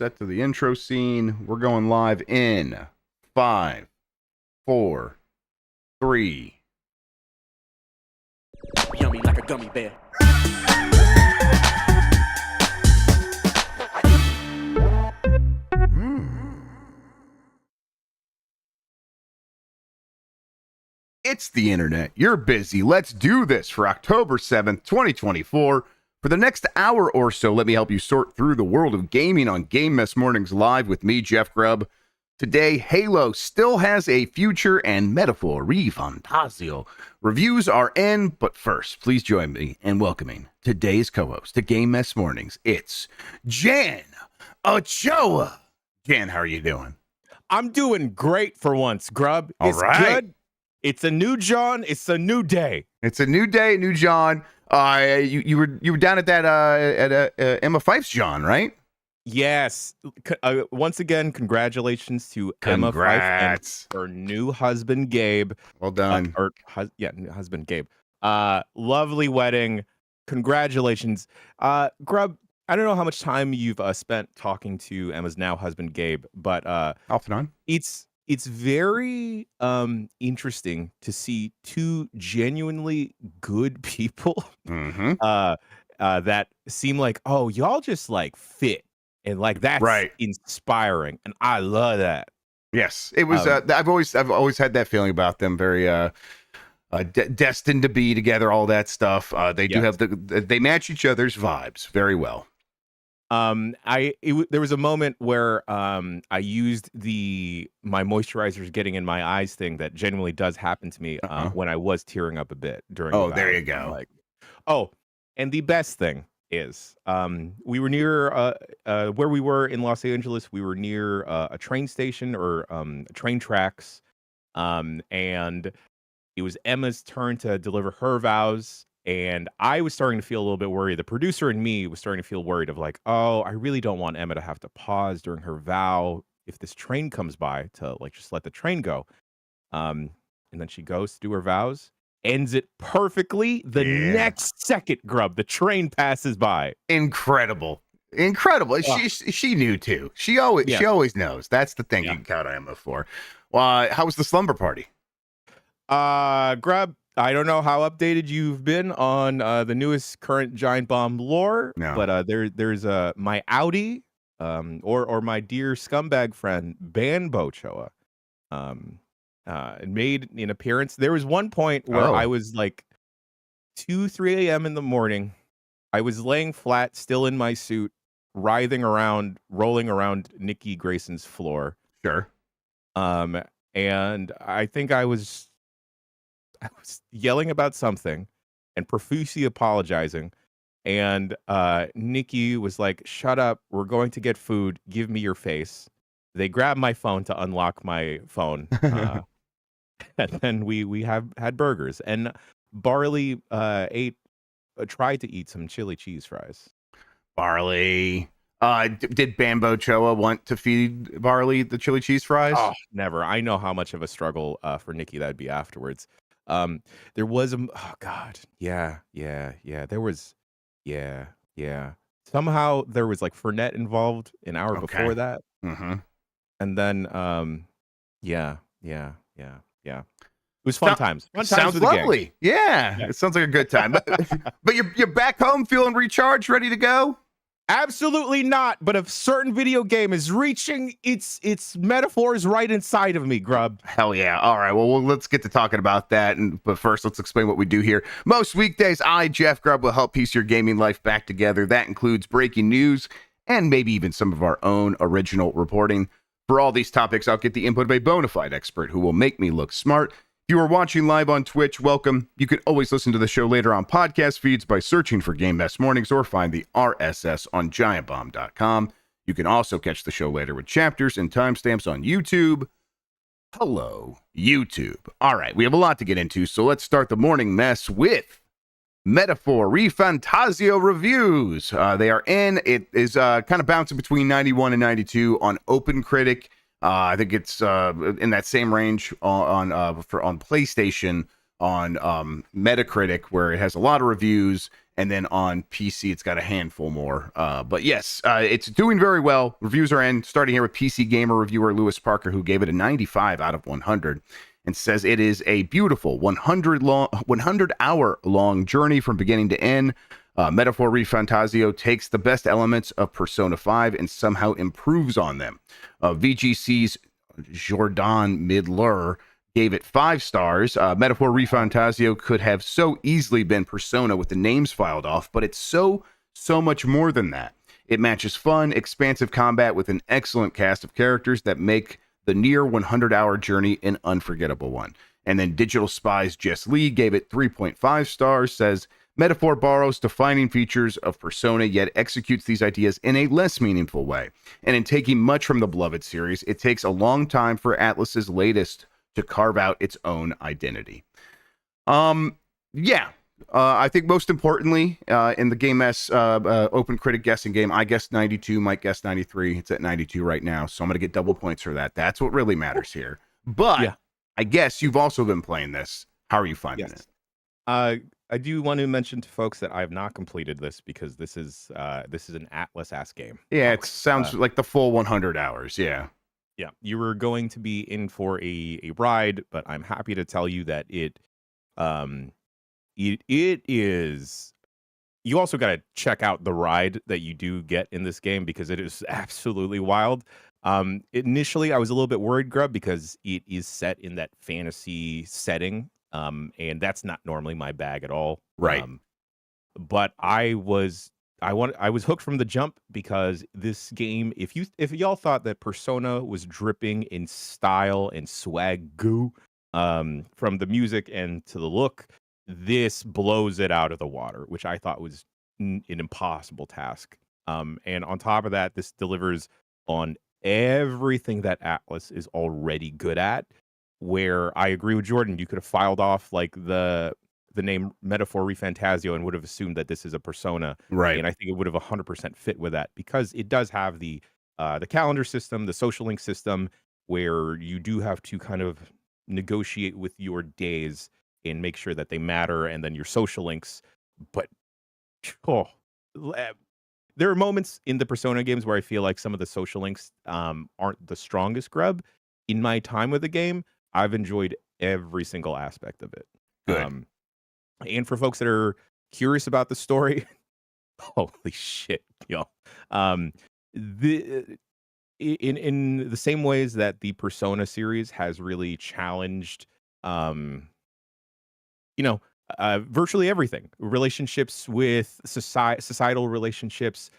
Set to the intro scene. We're going live in 5, 4, 3. Yummy like a gummy bear. It's the internet. You're busy. Let's do this for October 7th, 2024. For the next hour or so, let me help you sort through the world of gaming on Game Mess Mornings Live with me, Jeff Grubb. Today, Halo still has a future and Metaphor ReFantazio reviews are in, but first, please join me in welcoming today's co-host to Game Mess Mornings. It's Jan Ochoa. Jan, how are you doing? I'm doing great for once, Grubb. All it's right. good. It's a new John. It's a new day. It's a new day, new John. You were down at that at Emma Fife's John, right? Yes. Once again, congratulations to Emma Fife and her new husband, Gabe. Well done. New husband, Gabe. Lovely wedding. Congratulations. Grubb, I don't know how much time you've spent talking to Emma's now husband, Gabe, but off and on. It's very interesting to see two genuinely good people that seem like, oh, y'all just like fit. And like that's right. Inspiring. And I love that. Yes, it was. I've always had that feeling about them. Very destined to be together. All that stuff. They do have they match each other's vibes very well. There was a moment where I used my moisturizers getting in my eyes thing that genuinely does happen to me when I was tearing up a bit during. Oh, there you go. And the best thing is we were near where we were in Los Angeles. We were near a train station or train tracks, and it was Emma's turn to deliver her vows. And I was starting to feel a little bit worried. The producer and me was starting to feel worried of like, oh, I really don't want Emma to have to pause during her vow if this train comes by to like just let the train go. And then she goes to do her vows, ends it perfectly. The next second, Grubb, the train passes by. Incredible. She knew too. She always knows. That's the thing you can count on Emma for. How was the slumber party? Grubb, I don't know how updated you've been on the newest current Giant Bomb lore, but there's my Audi, or my dear scumbag friend Ban Bochoa, made an appearance. There was one point where I was like 3 a.m. in the morning. I was laying flat, still in my suit, writhing around, rolling around Nikki Grayson's floor. Sure. And I think I was yelling about something and profusely apologizing. And Nikki was like, shut up. We're going to get food. Give me your face. They grabbed my phone to unlock my phone. And then we had burgers. And Barley tried to eat some chili cheese fries. Barley. Did Bambo Choa want to feed Barley the chili cheese fries? Oh, never. I know how much of a struggle for Nikki that'd be afterwards. There was there was somehow there was like Fernet involved an hour before that. And then it was fun times. Sounds lovely. Yeah, it sounds like a good time. But you're back home feeling recharged, ready to go? Absolutely not. But a certain video game is reaching its metaphors right inside of me, Grubb. Hell yeah. All right. Well, let's get to talking about that. But first, let's explain what we do here. Most weekdays, I, Jeff Grubb, will help piece your gaming life back together. That includes breaking news and maybe even some of our own original reporting. For all these topics, I'll get the input of a bona fide expert who will make me look smart. If you are watching live on Twitch, welcome. You can always listen to the show later on podcast feeds by searching for Game Mess Mornings or find the RSS on giantbomb.com. You can also catch the show later with chapters and timestamps on YouTube. Hello, YouTube. All right, we have a lot to get into, so let's start the morning mess with Metaphor ReFantazio reviews. They are in. It is kind of bouncing between 91 and 92 on OpenCritic. I think it's in that same range on PlayStation on Metacritic, where it has a lot of reviews And then on PC, it's got a handful more. But yes, it's doing very well. Reviews are in. Starting here with PC Gamer reviewer Lewis Parker, who gave it a 95 out of 100 and says it is a beautiful 100-hour long journey from beginning to end. Metaphor ReFantazio takes the best elements of Persona 5 and somehow improves on them. VGC's Jordan Midler gave it 5 stars. Metaphor ReFantazio could have so easily been Persona with the names filed off, but it's so much more than that. It matches fun, expansive combat with an excellent cast of characters that make the near 100-hour journey an unforgettable one. And then Digital Spies Jess Lee gave it 3.5 stars, says, Metaphor borrows defining features of Persona, yet executes these ideas in a less meaningful way. And in taking much from the beloved series, it takes a long time for Atlus's latest to carve out its own identity. I think most importantly, in the Game S open critic guessing game, I guessed 92, Mike guessed 93. It's at 92 right now, so I'm going to get double points for that. That's what really matters here. But I guess you've also been playing this. How are you finding it? I do want to mention to folks that I have not completed this because this is an Atlus-ass game. Yeah, it sounds like the full 100 hours. Yeah. Yeah, you were going to be in for a ride, but I'm happy to tell you that it is. You also got to check out the ride that you do get in this game because it is absolutely wild. Initially, I was a little bit worried, Grubb, because it is set in that fantasy setting, and that's not normally my bag at all. Right. But I was hooked from the jump because this game, if y'all thought that Persona was dripping in style and swag goo, from the music and to the look, this blows it out of the water, which I thought was an impossible task. And on top of that, this delivers on everything that Atlus is already good at, where I agree with Jordan. You could have filed off like the name Metaphor ReFantazio and would have assumed that this is a Persona. Right. And I think it would have 100% fit with that because it does have the calendar system, the social link system, where you do have to kind of negotiate with your days and make sure that they matter, and then your social links. But there are moments in the Persona games where I feel like some of the social links aren't the strongest, Grubb. In my time with the game, I've enjoyed every single aspect of it. Good. And for folks that are curious about the story, holy shit, yo. In the same ways that the Persona series has really challenged, virtually everything, relationships with societal relationships,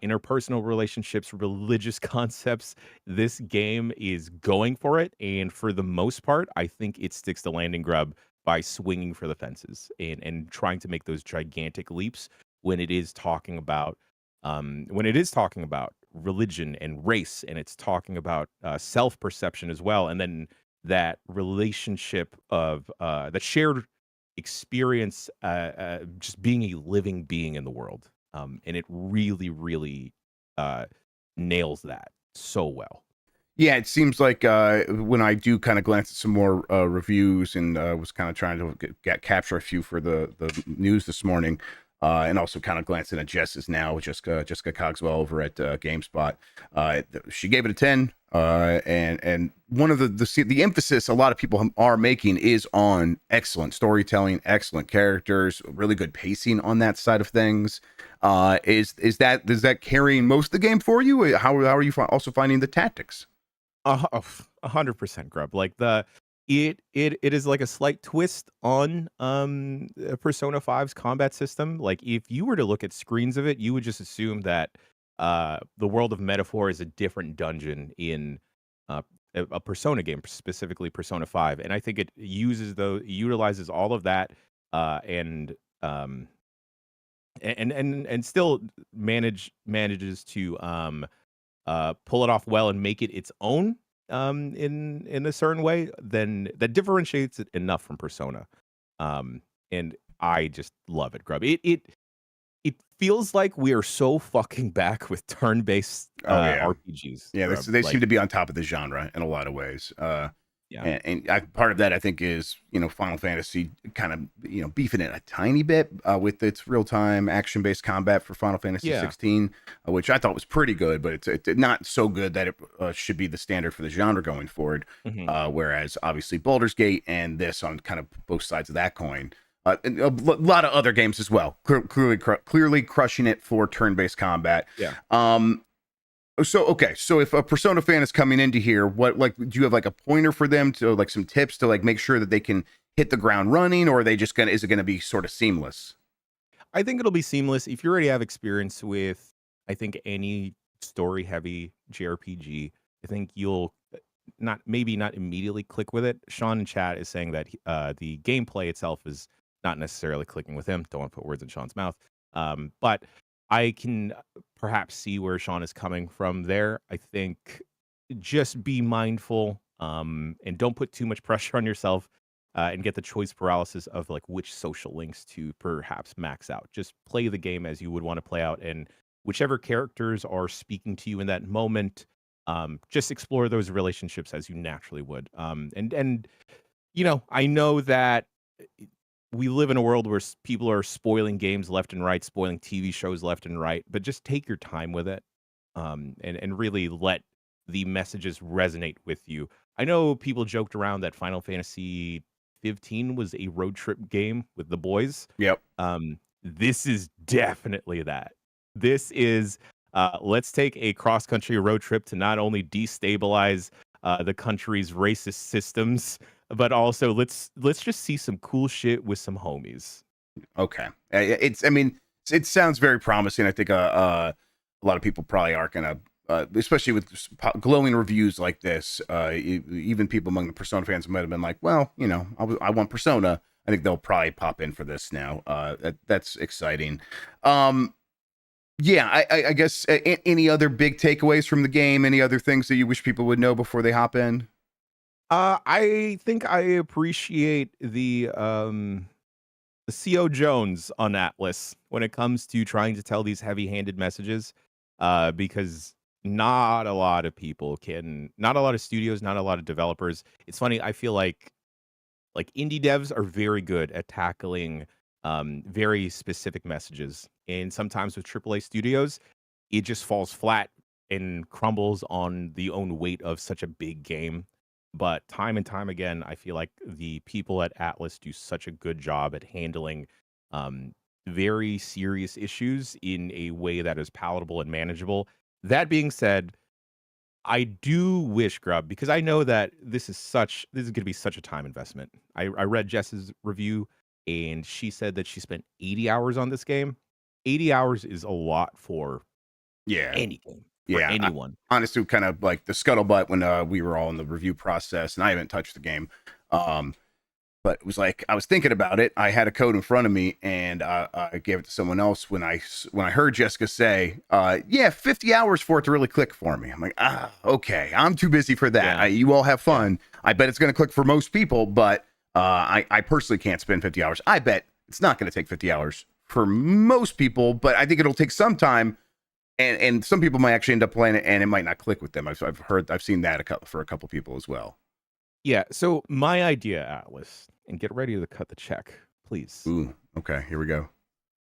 interpersonal relationships, religious concepts. This game is going for it, and for the most part, I think it sticks the landing, Grubb, by swinging for the fences and trying to make those gigantic leaps when it is talking about religion and race, and it's talking about self-perception as well, and then that relationship of that shared experience, just being a living being in the world, and it really, really nails that so well. Yeah, it seems like when I do kind of glance at some more reviews and was kind of trying to capture a few for the news this morning, and also kind of glancing at Jess's now, Jessica Cogswell over at GameSpot. She gave it a 10, and one of the emphasis a lot of people are making is on excellent storytelling, excellent characters, really good pacing on that side of things. Is that carrying most of the game for you? How are you also finding the tactics? 100%, Grubb. Like it is like a slight twist on Persona 5's combat system. Like if you were to look at screens of it, you would just assume that the world of Metaphor is a different dungeon in a Persona game, specifically Persona 5. And I think it utilizes all of that and still manages to pull it off well and make it its own in a certain way, then that differentiates it enough from Persona. And I just love it, Grubb. It feels like we are so fucking back with turn-based RPGs. Yeah, Grubb. they seem to be on top of the genre in a lot of ways. Yeah. Part of that, I think, is Final Fantasy kind of beefing it a tiny bit with its real time action based combat for Final Fantasy Yeah. 16, which I thought was pretty good, but it's not so good that it should be the standard for the genre going forward. Hmm. Whereas obviously Baldur's Gate and this on kind of both sides of that coin. And a lot of other games as well, clearly crushing it for turn-based combat. Yeah. So if a Persona fan is coming into here, do you have like a pointer for them to like some tips to like make sure that they can hit the ground running, or are they just is it gonna be sort of seamless? I think it'll be seamless if you already have experience with, I think, any story heavy JRPG. I think you'll not immediately click with it. Sean in chat is saying that the gameplay itself is not necessarily clicking with him. Don't want to put words in Sean's mouth. But I can perhaps see where Sean is coming from there. I think just be mindful and don't put too much pressure on yourself and get the choice paralysis of like which social links to perhaps max out. Just play the game as you would want to play out, and whichever characters are speaking to you in that moment, just explore those relationships as you naturally would. And I know that we live in a world where people are spoiling games left and right, spoiling TV shows left and right, but just take your time with it, and really let the messages resonate with you. I know people joked around that Final Fantasy 15 was a road trip game with the boys. Yep. This is definitely that. This is let's take a cross-country road trip to not only destabilize the country's racist systems, but also let's just see some cool shit with some homies. Okay. It sounds very promising. I think a lot of people probably are gonna, especially with glowing reviews like this. Even people among the Persona fans might have been like, well, I want Persona. I think they'll probably pop in for this now. That's exciting. Yeah, I guess any other big takeaways from the game? Any other things that you wish people would know before they hop in? I think I appreciate the CO Jones on Atlas when it comes to trying to tell these heavy-handed messages, because not a lot of studios, not a lot of developers. It's funny, I feel like indie devs are very good at tackling very specific messages, and sometimes with AAA studios, it just falls flat and crumbles on the own weight of such a big game. But time and time again, I feel like the people at Atlas do such a good job at handling very serious issues in a way that is palatable and manageable. That being said, I do wish, Grubb, because I know that this is going to be such a time investment. I read Jess's review, and she said that she spent 80 hours on this game. 80 hours is a lot for any game. For anyone. Honestly, kind of like the scuttlebutt when we were all in the review process, and I haven't touched the game. But it was like I was thinking about it. I had a code in front of me, and I gave it to someone else when I heard Jessica say, 50 hours for it to really click for me. I'm like, okay, I'm too busy for that. Yeah. You all have fun. I bet it's going to click for most people, but I personally can't spend 50 hours. I bet it's not going to take 50 hours for most people, but I think it'll take some time. And some people might actually end up playing it, and it might not click with them. I've seen that for a couple people as well. Yeah. So my idea, Atlas, and get ready to cut the check, please. Ooh. Okay. Here we go.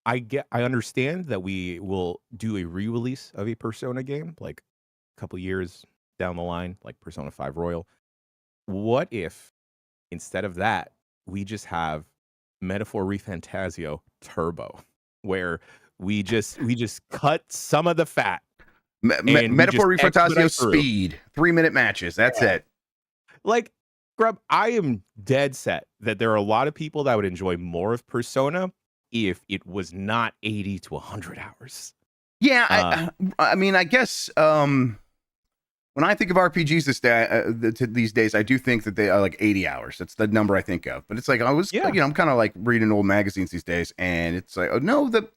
I understand that we will do a re-release of a Persona game, like a couple years down the line, like Persona 5 Royal. What if instead of that, we just have Metaphor ReFantazio Turbo, where we just cut some of the fat. Metaphor ReFantazio Speed, 3-minute matches. That's it. Like, Grubb, I am dead set that there are a lot of people that would enjoy more of Persona if it was not 80 to 100 hours. Yeah, I mean, I guess when I think of RPGs these days, I do think that they are like 80 hours. That's the number I think of. But it's like I'm kind of like reading old magazines these days, and it's like, oh no, the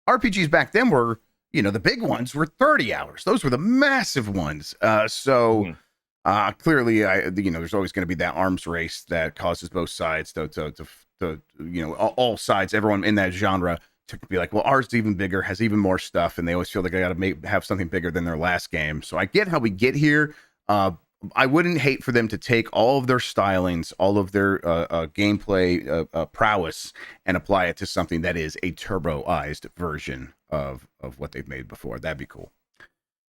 RPGs back then were, the big ones were 30 hours. Those were the massive ones. Clearly, there's always going to be that arms race that causes both sides to all sides, everyone in that genre to be like, well, ours is even bigger, has even more stuff, and they always feel like they got to have something bigger than their last game. So I get how we get here. I wouldn't hate for them to take all of their stylings, all of their gameplay prowess, and apply it to something that is a turboized version of what they've made before. That'd be cool.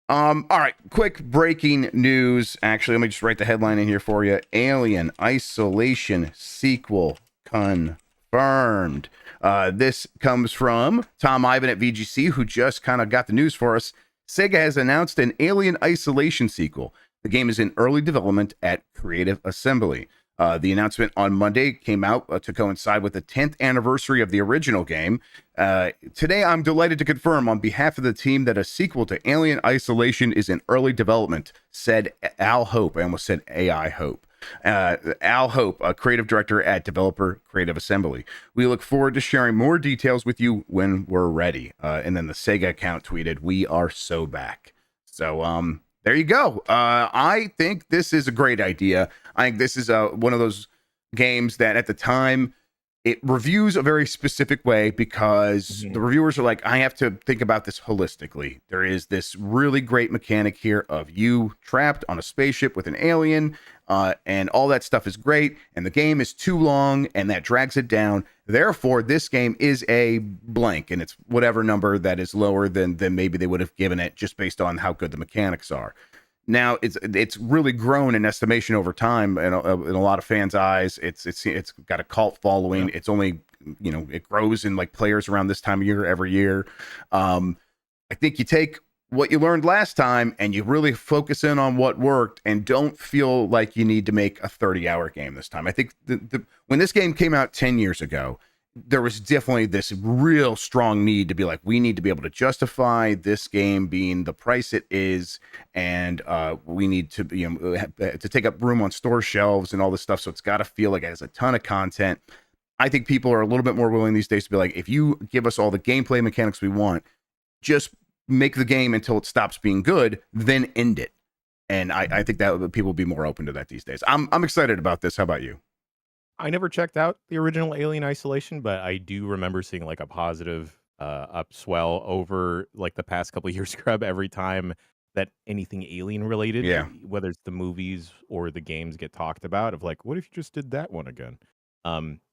All right, quick breaking news. Actually, let me just write the headline in here for you. Alien Isolation sequel confirmed. This comes from Tom Ivan at VGC, who just kind of got the news for us. Sega has announced an Alien Isolation sequel. The game is in early development at Creative Assembly. The announcement on Monday came out to coincide with the 10th anniversary of the original game. Today, I'm delighted to confirm on behalf of the team that a sequel to Alien Isolation is in early development, said Al Hope. I almost said AI Hope. Al Hope, a creative director at Developer Creative Assembly. We look forward to sharing more details with you when we're ready. And then the Sega account tweeted, "We are so back." So, there you go. I think this is a great idea. I think this is one of those games that at the time it reviews a very specific way because the reviewers are like, I have to think about this holistically. There is this really great mechanic here of you trapped on a spaceship with an alien, and all that stuff is great. And the game is too long and that drags it down. Therefore, this game is a blank, and it's whatever number that is lower than maybe they would have given it just based on how good the mechanics are. Now it's really grown in estimation over time, and in a lot of fans' eyes, it's got a cult following. It's only, it grows in like players around this time of year every year. I think you take what you learned last time and you really focus in on what worked, and don't feel like you need to make a 30-hour game this time. I think when this game came out 10 years ago, there was definitely this real strong need to be like, we need to be able to justify this game being the price it is, and we need to to take up room on store shelves and all this stuff. So it's got to feel like it has a ton of content. I think people are a little bit more willing these days to be like, if you give us all the gameplay mechanics we want, just make the game until it stops being good, then end it. And I think that people will be more open to that these days. I'm excited about this. How about you? I never checked out the original Alien Isolation, but I do remember seeing like a positive upswell over like the past couple of years, Grubb, every time that anything alien related, whether it's the movies or the games get talked about, of like, what if you just did that one again?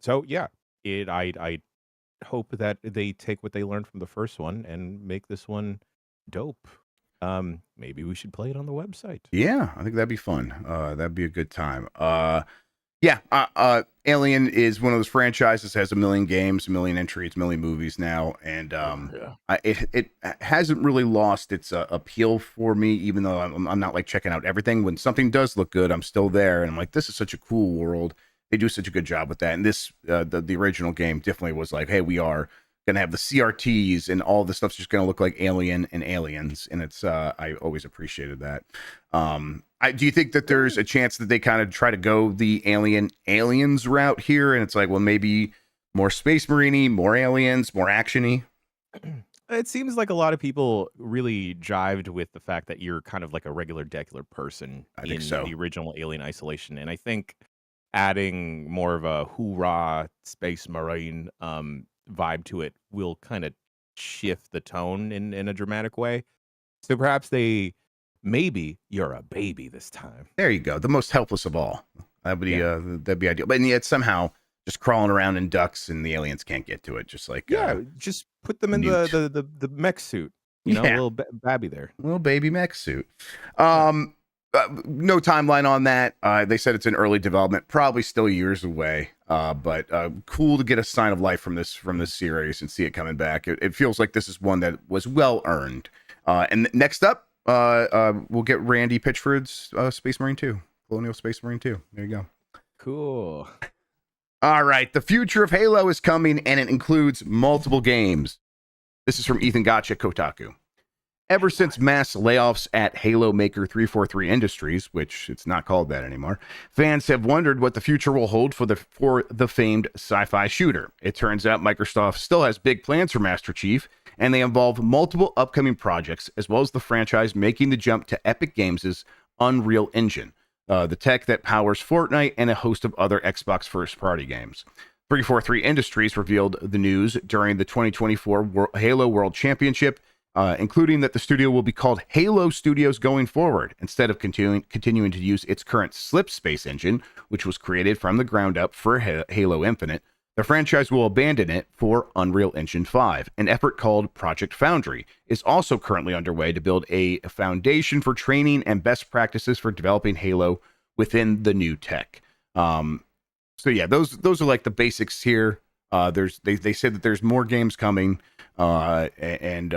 So yeah, I hope that they take what they learned from the first one and make this one dope. Maybe we should play it on the website. Yeah, I think that'd be fun. That'd be a good time. Alien is one of those franchises that has a million games, a million entries, a million movies now, and it hasn't really lost its appeal for me, even though I'm not like checking out everything. When something does look good, I'm still there, and I'm like, this is such a cool world. They do such a good job with that, and this the original game definitely was like, hey, we are gonna have the CRTs and all the stuff's just gonna look like Alien and Aliens, and it's I always appreciated that. Do you think that there's a chance that they kind of try to go the aliens route here, and it's like, well, maybe more Space Marine-y, more aliens, more action-y? It seems like a lot of people really jived with the fact that you're kind of like a regular degular person in the original Alien Isolation, and I think adding more of a hoorah Space Marine vibe to it will kind of shift the tone in a dramatic way. So perhaps maybe you're a baby this time. There you go. The most helpless of all. That'd be ideal. But yet somehow just crawling around in ducks and the aliens can't get to it. Just like just put them in the mech suit. A little babby there. Little baby mech suit. No timeline on that. They said it's in early development, probably still years away. But cool to get a sign of life from this series and see it coming back. It feels like this is one that was well earned. And next up, we'll get Randy Pitchford's Space Marine 2, Colonial Space Marine 2. There you go. Cool. All right, the future of Halo is coming, and it includes multiple games. This is from Ethan Gotch at Kotaku. Ever since mass layoffs at Halo maker 343 Industries, which it's not called that anymore, fans have wondered what the future will hold for the famed sci-fi shooter. It turns out Microsoft still has big plans for Master Chief, and they involve multiple upcoming projects, as well as the franchise making the jump to Epic Games' Unreal Engine, the tech that powers Fortnite and a host of other Xbox first-party games. 343 Industries revealed the news during the 2024 Halo World Championship including that the studio will be called Halo Studios going forward instead of continuing to use its current Slip Space engine, which was created from the ground up for Halo Infinite. The franchise will abandon it for Unreal Engine 5. An effort called Project Foundry is also currently underway to build a foundation for training and best practices for developing Halo within the new tech. So yeah, those are like the basics here. They said that there's more games coming, and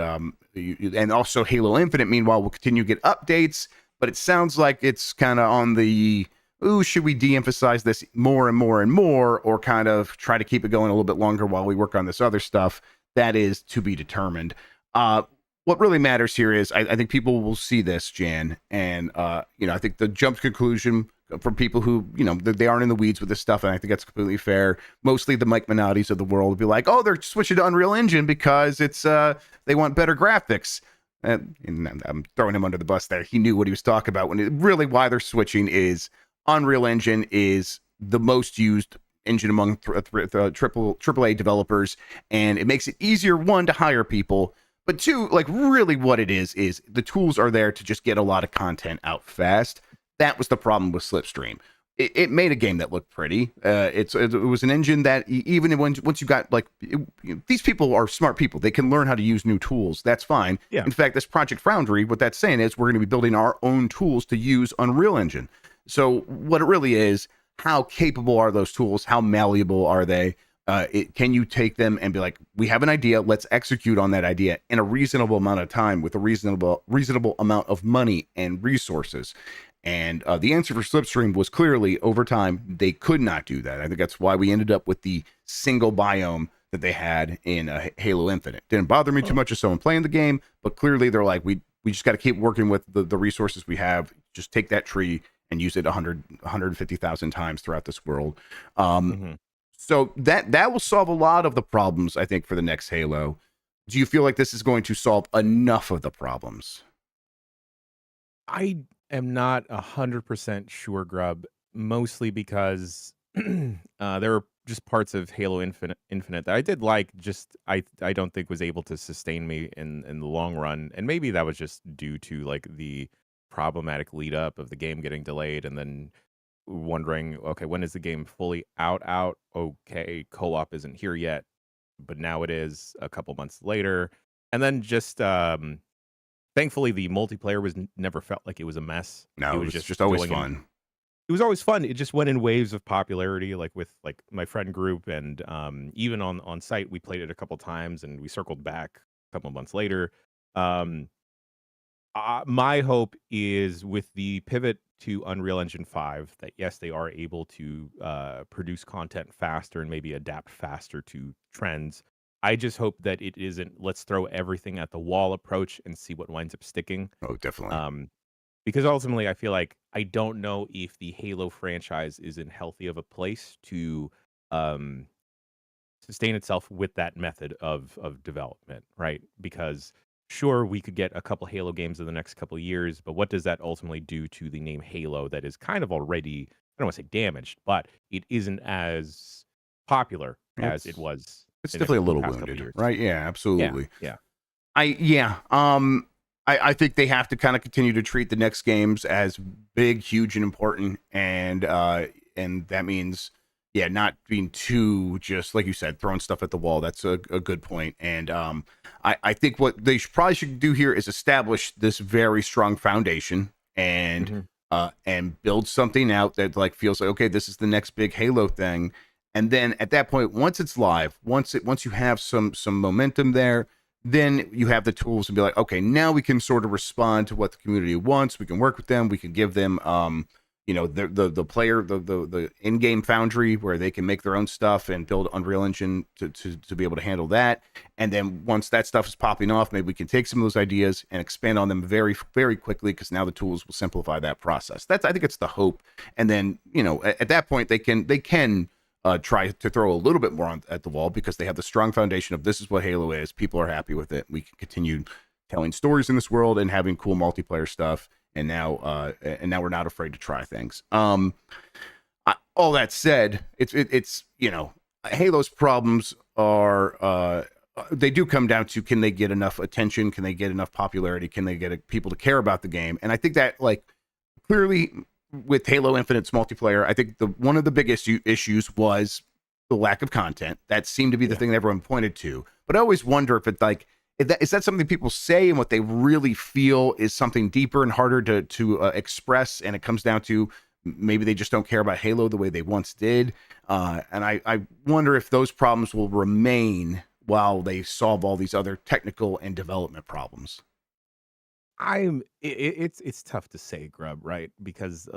also Halo Infinite. Meanwhile, will continue to get updates, but it sounds like it's kind of on the should we de-emphasize this more and more and more, or kind of try to keep it going a little bit longer while we work on this other stuff? That is to be determined. What really matters here is I think people will see this, Jan, and I think the jump conclusion from people who, they aren't in the weeds with this stuff, and I think that's completely fair. Mostly the Mike Minottis of the world will be like, oh, they're switching to Unreal Engine because it's they want better graphics. And I'm throwing him under the bus there. He knew what he was talking about. Really why they're switching is Unreal Engine is the most used engine among AAA developers, and it makes it easier, one, to hire people, but two, like really what it is the tools are there to just get a lot of content out fast. That was the problem with Slipstream. It made a game that looked pretty. It was an engine that even once you got these people are smart people. They can learn how to use new tools. That's fine. Yeah. In fact, this Project Foundry, what that's saying is we're going to be building our own tools to use Unreal Engine. So what it really is, how capable are those tools? How malleable are they? Can you take them and be like, we have an idea, let's execute on that idea in a reasonable amount of time with a reasonable amount of money and resources? And the answer for Slipstream was clearly, over time, they could not do that. I think that's why we ended up with the single biome that they had in Halo Infinite. Didn't bother me too much as someone playing the game, but clearly they're like, we just got to keep working with the resources we have. Just take that tree and use it 150,000 times throughout this world. So that will solve a lot of the problems, I think, for the next Halo. Do you feel like this is going to solve enough of the problems? I am not 100% sure, Grubb, mostly because there were just parts of Halo Infinite that I did like, just I don't think was able to sustain me in the long run. And maybe that was just due to like the problematic lead up of the game getting delayed and then wondering, okay, when is the game fully out? Okay, co-op isn't here yet, but now it is a couple months later. And then just thankfully the multiplayer never felt like it was a mess. No, it was just always fun. It was always fun. It just went in waves of popularity, like with like my friend group, and even on site we played it a couple times and we circled back a couple months later. My hope is with the pivot to Unreal Engine 5 that yes, they are able to produce content faster and maybe adapt faster to trends. I just hope that it isn't let's throw everything at the wall approach and see what winds up sticking. Oh, definitely. Because ultimately I feel like I don't know if the Halo franchise is in healthy of a place to sustain itself with that method of development, right? Because sure, we could get a couple Halo games in the next couple of years, but what does that ultimately do to the name Halo that is kind of already, I don't want to say damaged, but it isn't as popular as it was. It's definitely a little wounded, right? Yeah, absolutely. Yeah. I think they have to kind of continue to treat the next games as big, huge, and important, and that means, not being too, just like you said, throwing stuff at the wall. That's a good point. And I think what they probably should do here is establish this very strong foundation and build something out that like feels like, okay, this is the next big Halo thing. And then at that point, once it's live, once you have some momentum there, then you have the tools to be like, okay, now we can sort of respond to what the community wants. We can work with them. We can give them, the player, the in-game foundry where they can make their own stuff and build Unreal Engine to be able to handle that. And then once that stuff is popping off, maybe we can take some of those ideas and expand on them very, very quickly, because now the tools will simplify that process. I think it's the hope. And then, at that point, they can try to throw a little bit more at the wall, because they have the strong foundation of this is what Halo is. People are happy with it. We can continue telling stories in this world and having cool multiplayer stuff. And now we're not afraid to try things. All that said, it's Halo's problems are they do come down to, can they get enough attention? Can they get enough popularity? Can they get people to care about the game? And I think that, like, clearly with Halo Infinite's multiplayer, I think one of the biggest issues was the lack of content. That seemed to be the thing that everyone pointed to. But I always wonder if it's like, is that something people say, and what they really feel is something deeper and harder to express, and it comes down to maybe they just don't care about Halo the way they once did. And I wonder if those problems will remain while they solve all these other technical and development problems. It's tough to say, Grubb, right? Because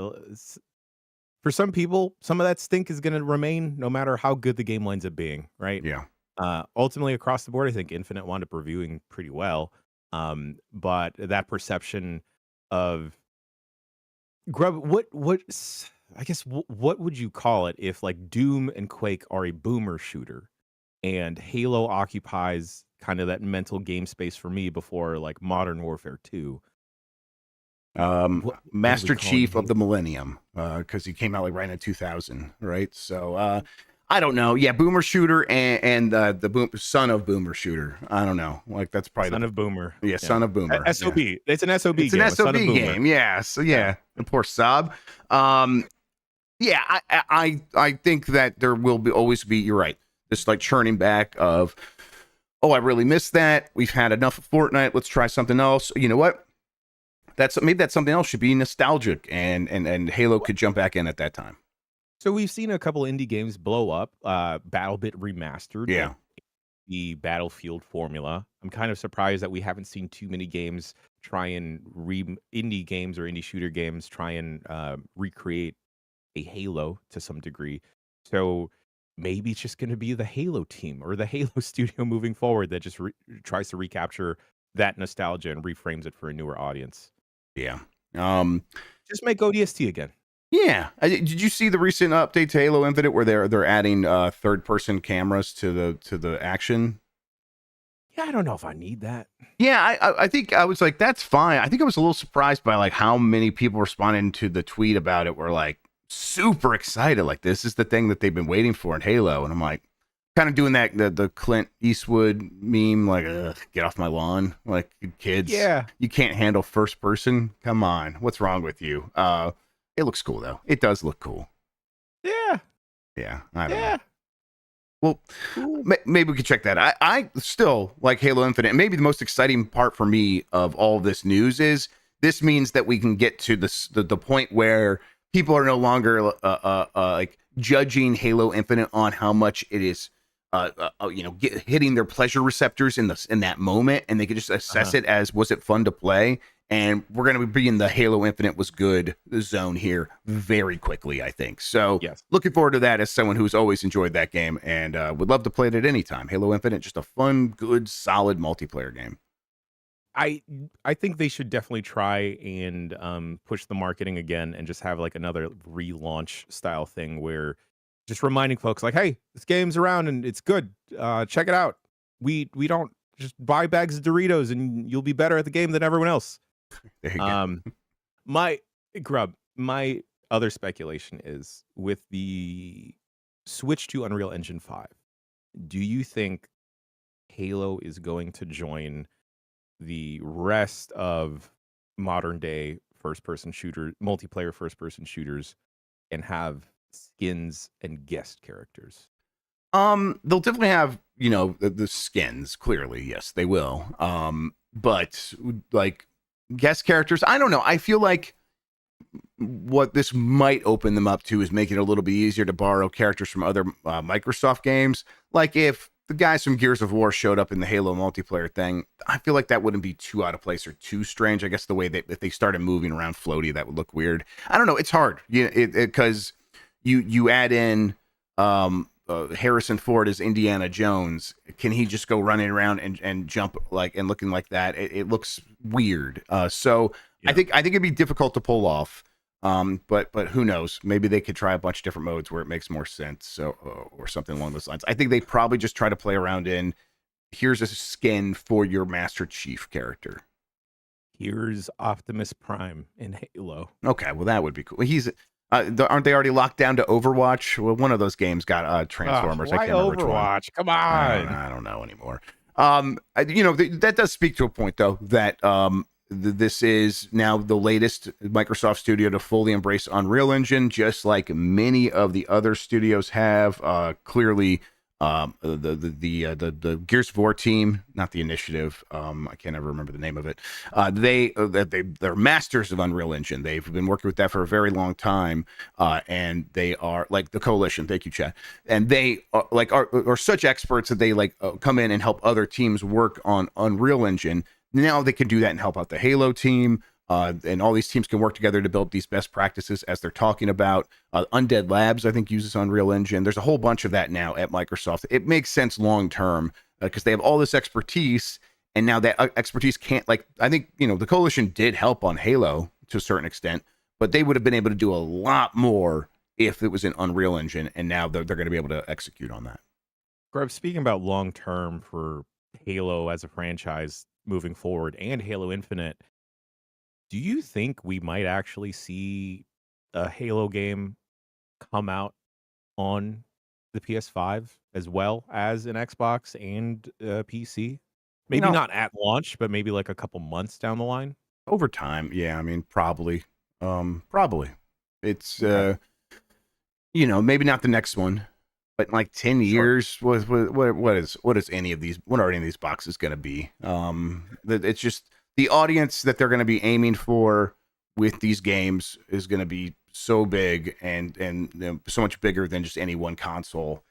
for some people, some of that stink is going to remain no matter how good the game winds up being, right? Yeah. Ultimately, across the board, I think Infinite wound up reviewing pretty well. But that perception of Grubb, I guess, what would you call it if, like, Doom and Quake are a boomer shooter and Halo occupies kind of that mental game space for me before, like, Modern Warfare 2? Master Chief of the Millennium, because he came out like right in 2000, right? So I don't know. Yeah, boomer shooter and the son of boomer shooter. I don't know. Like, that's probably Son of Boomer. Yeah, son of boomer. SOB. Yeah. It's an SOB it's game. It's an SOB game. Yeah. So yeah, the poor Saab. Yeah, I think that there will always be. You're right. This, like, churning back of, oh, I really missed that. We've had enough of Fortnite. Let's try something else. You know what? Maybe that something else should be nostalgic, and Halo could jump back in at that time. So we've seen a couple indie games blow up. BattleBit Remastered. Yeah. The Battlefield formula. I'm kind of surprised that we haven't seen too many games try and indie games or indie shooter games try and recreate a Halo to some degree. So maybe it's just going to be the Halo team or the Halo studio moving forward that just tries to recapture that nostalgia and reframes it for a newer audience. Yeah. Just make ODST again. Yeah. Did you see the recent update to Halo Infinite where they're adding third-person cameras to the action? Yeah, I don't know if I need that. Yeah, I think I was like, that's fine. I think I was a little surprised by, like, how many people responding to the tweet about it were, like, super excited. Like, this is the thing that they've been waiting for in Halo. And I'm like, kind of doing that the Clint Eastwood meme, like, get off my lawn, like, kids. Yeah, you can't handle first person. Come on, what's wrong with you? It looks cool though. It does look cool. Yeah. I don't know. Well, maybe we could check that. I still like Halo Infinite. And maybe the most exciting part for me of all of this news is this means that we can get to the point where people are no longer like judging Halo Infinite on how much it is hitting their pleasure receptors in that moment, and they could just assess it as, was it fun to play? And we're going to be in the Halo Infinite was good zone here very quickly, I think. So yes, looking forward to that as someone who's always enjoyed that game and would love to play it at any time. Halo Infinite, just a fun, good, solid multiplayer game. I think they should definitely try and push the marketing again and just have, like, another relaunch style thing where just reminding folks, like, hey, this game's around and it's good. Check it out. We don't just buy bags of Doritos and you'll be better at the game than everyone else. There you go. My other speculation is, with the switch to Unreal Engine 5, do you think Halo is going to join the rest of modern day multiplayer first person shooters and have skins and guest characters? They'll definitely have, the skins, clearly. Yes, they will. But, like, guest characters, I don't know. I feel like what this might open them up to is make it a little bit easier to borrow characters from other Microsoft games. Like, if the guys from Gears of War showed up in the Halo multiplayer thing, I feel like that wouldn't be too out of place or too strange. I guess the way if they started moving around floaty, that would look weird. I don't know. It's hard, because you add in Harrison Ford as Indiana Jones. Can he just go running around and jump like and looking like that? It looks weird. So yeah. I think it'd be difficult to pull off. But who knows? Maybe they could try a bunch of different modes where it makes more sense. So or something along those lines. I think they probably just try to play around in, here's a skin for your Master Chief character. Here's Optimus Prime in Halo. Okay, well that would be cool. He's aren't they already locked down to Overwatch? Well, one of those games got Transformers. Why I can't remember Overwatch? which one. Come on. I don't know anymore. That does speak to a point though that this is now the latest Microsoft studio to fully embrace Unreal Engine, just like many of the other studios have. Clearly, the Gears of War team, not the Initiative. I can't ever remember the name of it. They're masters of Unreal Engine. They've been working with that for a very long time, and they are like the Coalition. Thank you, Chad. And they are such experts that they come in and help other teams work on Unreal Engine. Now they can do that and help out the Halo team. And all these teams can work together to build these best practices as they're talking about. Undead Labs, I think, uses Unreal Engine. There's a whole bunch of that now at Microsoft. It makes sense long term because they have all this expertise, and now that expertise can't, I think, the Coalition did help on Halo to a certain extent, but they would have been able to do a lot more if it was in Unreal Engine, and now they're going to be able to execute on that. Grubb, speaking about long term for Halo as a franchise moving forward and Halo Infinite, do you think we might actually see a Halo game come out on the PS5 as well as an Xbox and PC? Maybe not at launch, but maybe like a couple months down the line? Over time, yeah. I mean, probably. Probably. It's, Okay. maybe not the next one, but in like 10 years, what are any of these boxes going to be? It's just the audience that they're going to be aiming for with these games is going to be so big and so much bigger than just any one console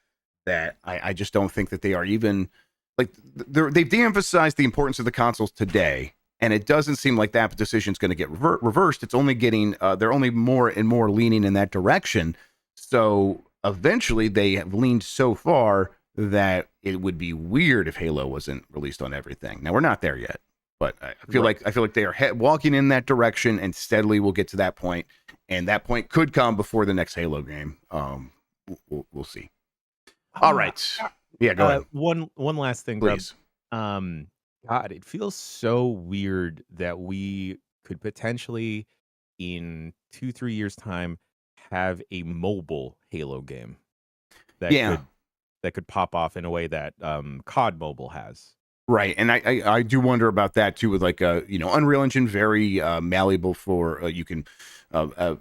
that I just don't think that they are even they've de-emphasized the importance of the consoles today, and it doesn't seem like that decision is going to get reversed. It's only getting they're only more and more leaning in that direction. So eventually they have leaned so far that it would be weird if Halo wasn't released on everything. Now we're not there yet, but I feel like they are walking in that direction, and steadily we'll get to that point, and that point could come before the next Halo game. We'll see. All right, yeah, go ahead. One last thing, please. God, it feels so weird that we could potentially, in 2-3 years' time, have a mobile Halo game that could pop off in a way that COD Mobile has. Right, and I do wonder about that too. With Unreal Engine, very malleable for you can. I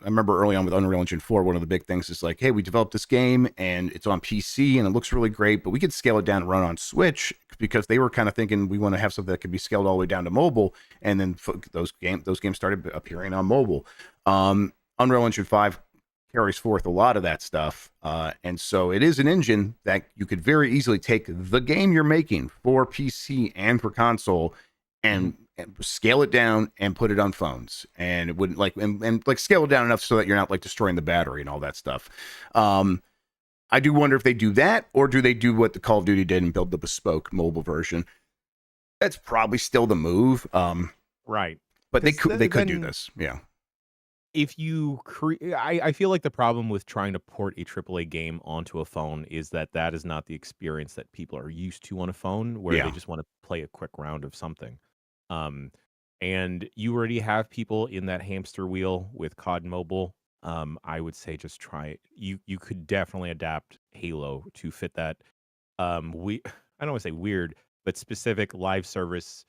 remember early on with Unreal Engine 4, one of the big things is like, hey, we developed this game and it's on PC and it looks really great, but we could scale it down and run on Switch, because they were kind of thinking we want to have something that could be scaled all the way down to mobile. And then those games started appearing on mobile. Unreal Engine 5 carries forth a lot of that stuff. And so it is an engine that you could very easily take the game you're making for PC and for console and scale it down and put it on phones, and it wouldn't scale it down enough so that you're not destroying the battery and all that stuff. I do wonder if they do that, or do they do what the Call of Duty did and build the bespoke mobile version? That's probably still the move. Right. But they could do this. Yeah. If you I feel like the problem with trying to port a AAA game onto a phone is that is not the experience that people are used to on a phone, where they just want to play a quick round of something. And you already have people in that hamster wheel with COD Mobile. I would say just try it. You could definitely adapt Halo to fit that. I don't want to say weird, but specific live service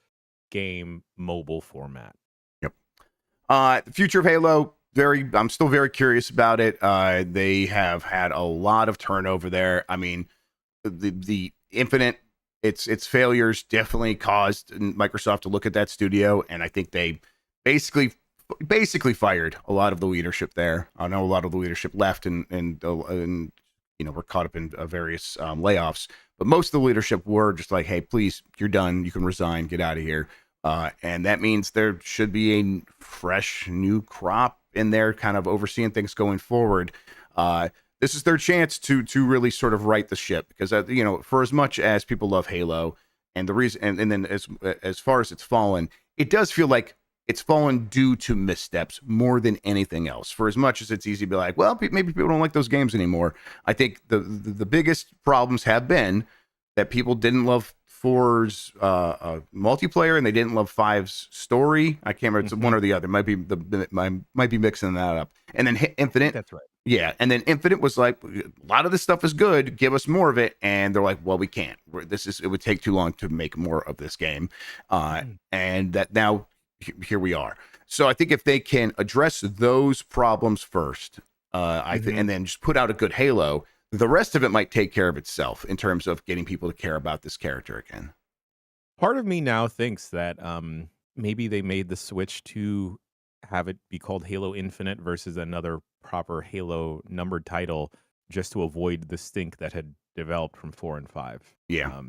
game mobile format. Yep. The future of Halo, I'm still very curious about it. They have had a lot of turnover there. I mean, the Infinite, its failures definitely caused Microsoft to look at that studio, and I think they basically fired a lot of the leadership there. I know a lot of the leadership left and were caught up in various layoffs, but most of the leadership were just like, hey, please, you're done, you can resign, get out of here. And that means there should be a fresh new crop in there kind of overseeing things going forward. This is their chance to really sort of right the ship, because for as much as people love Halo, and the reason and then as far as it's fallen, it does feel like it's fallen due to missteps more than anything else. For as much as it's easy to be like, well, maybe people don't like those games anymore, I think the biggest problems have been that people didn't love 4's multiplayer, and they didn't love 5's story. I can't remember, it's one or the other. Might be mixing that up. And then Infinite, that's right. Yeah, and then Infinite was like, a lot of this stuff is good. Give us more of it, and they're like, well, we can't. It would take too long to make more of this game, and that now here we are. So I think if they can address those problems first, I think, and then just put out a good Halo, the rest of it might take care of itself in terms of getting people to care about this character again. Part of me now thinks that maybe they made the switch to have it be called Halo Infinite versus another proper Halo numbered title just to avoid the stink that had developed from 4 and 5. Yeah.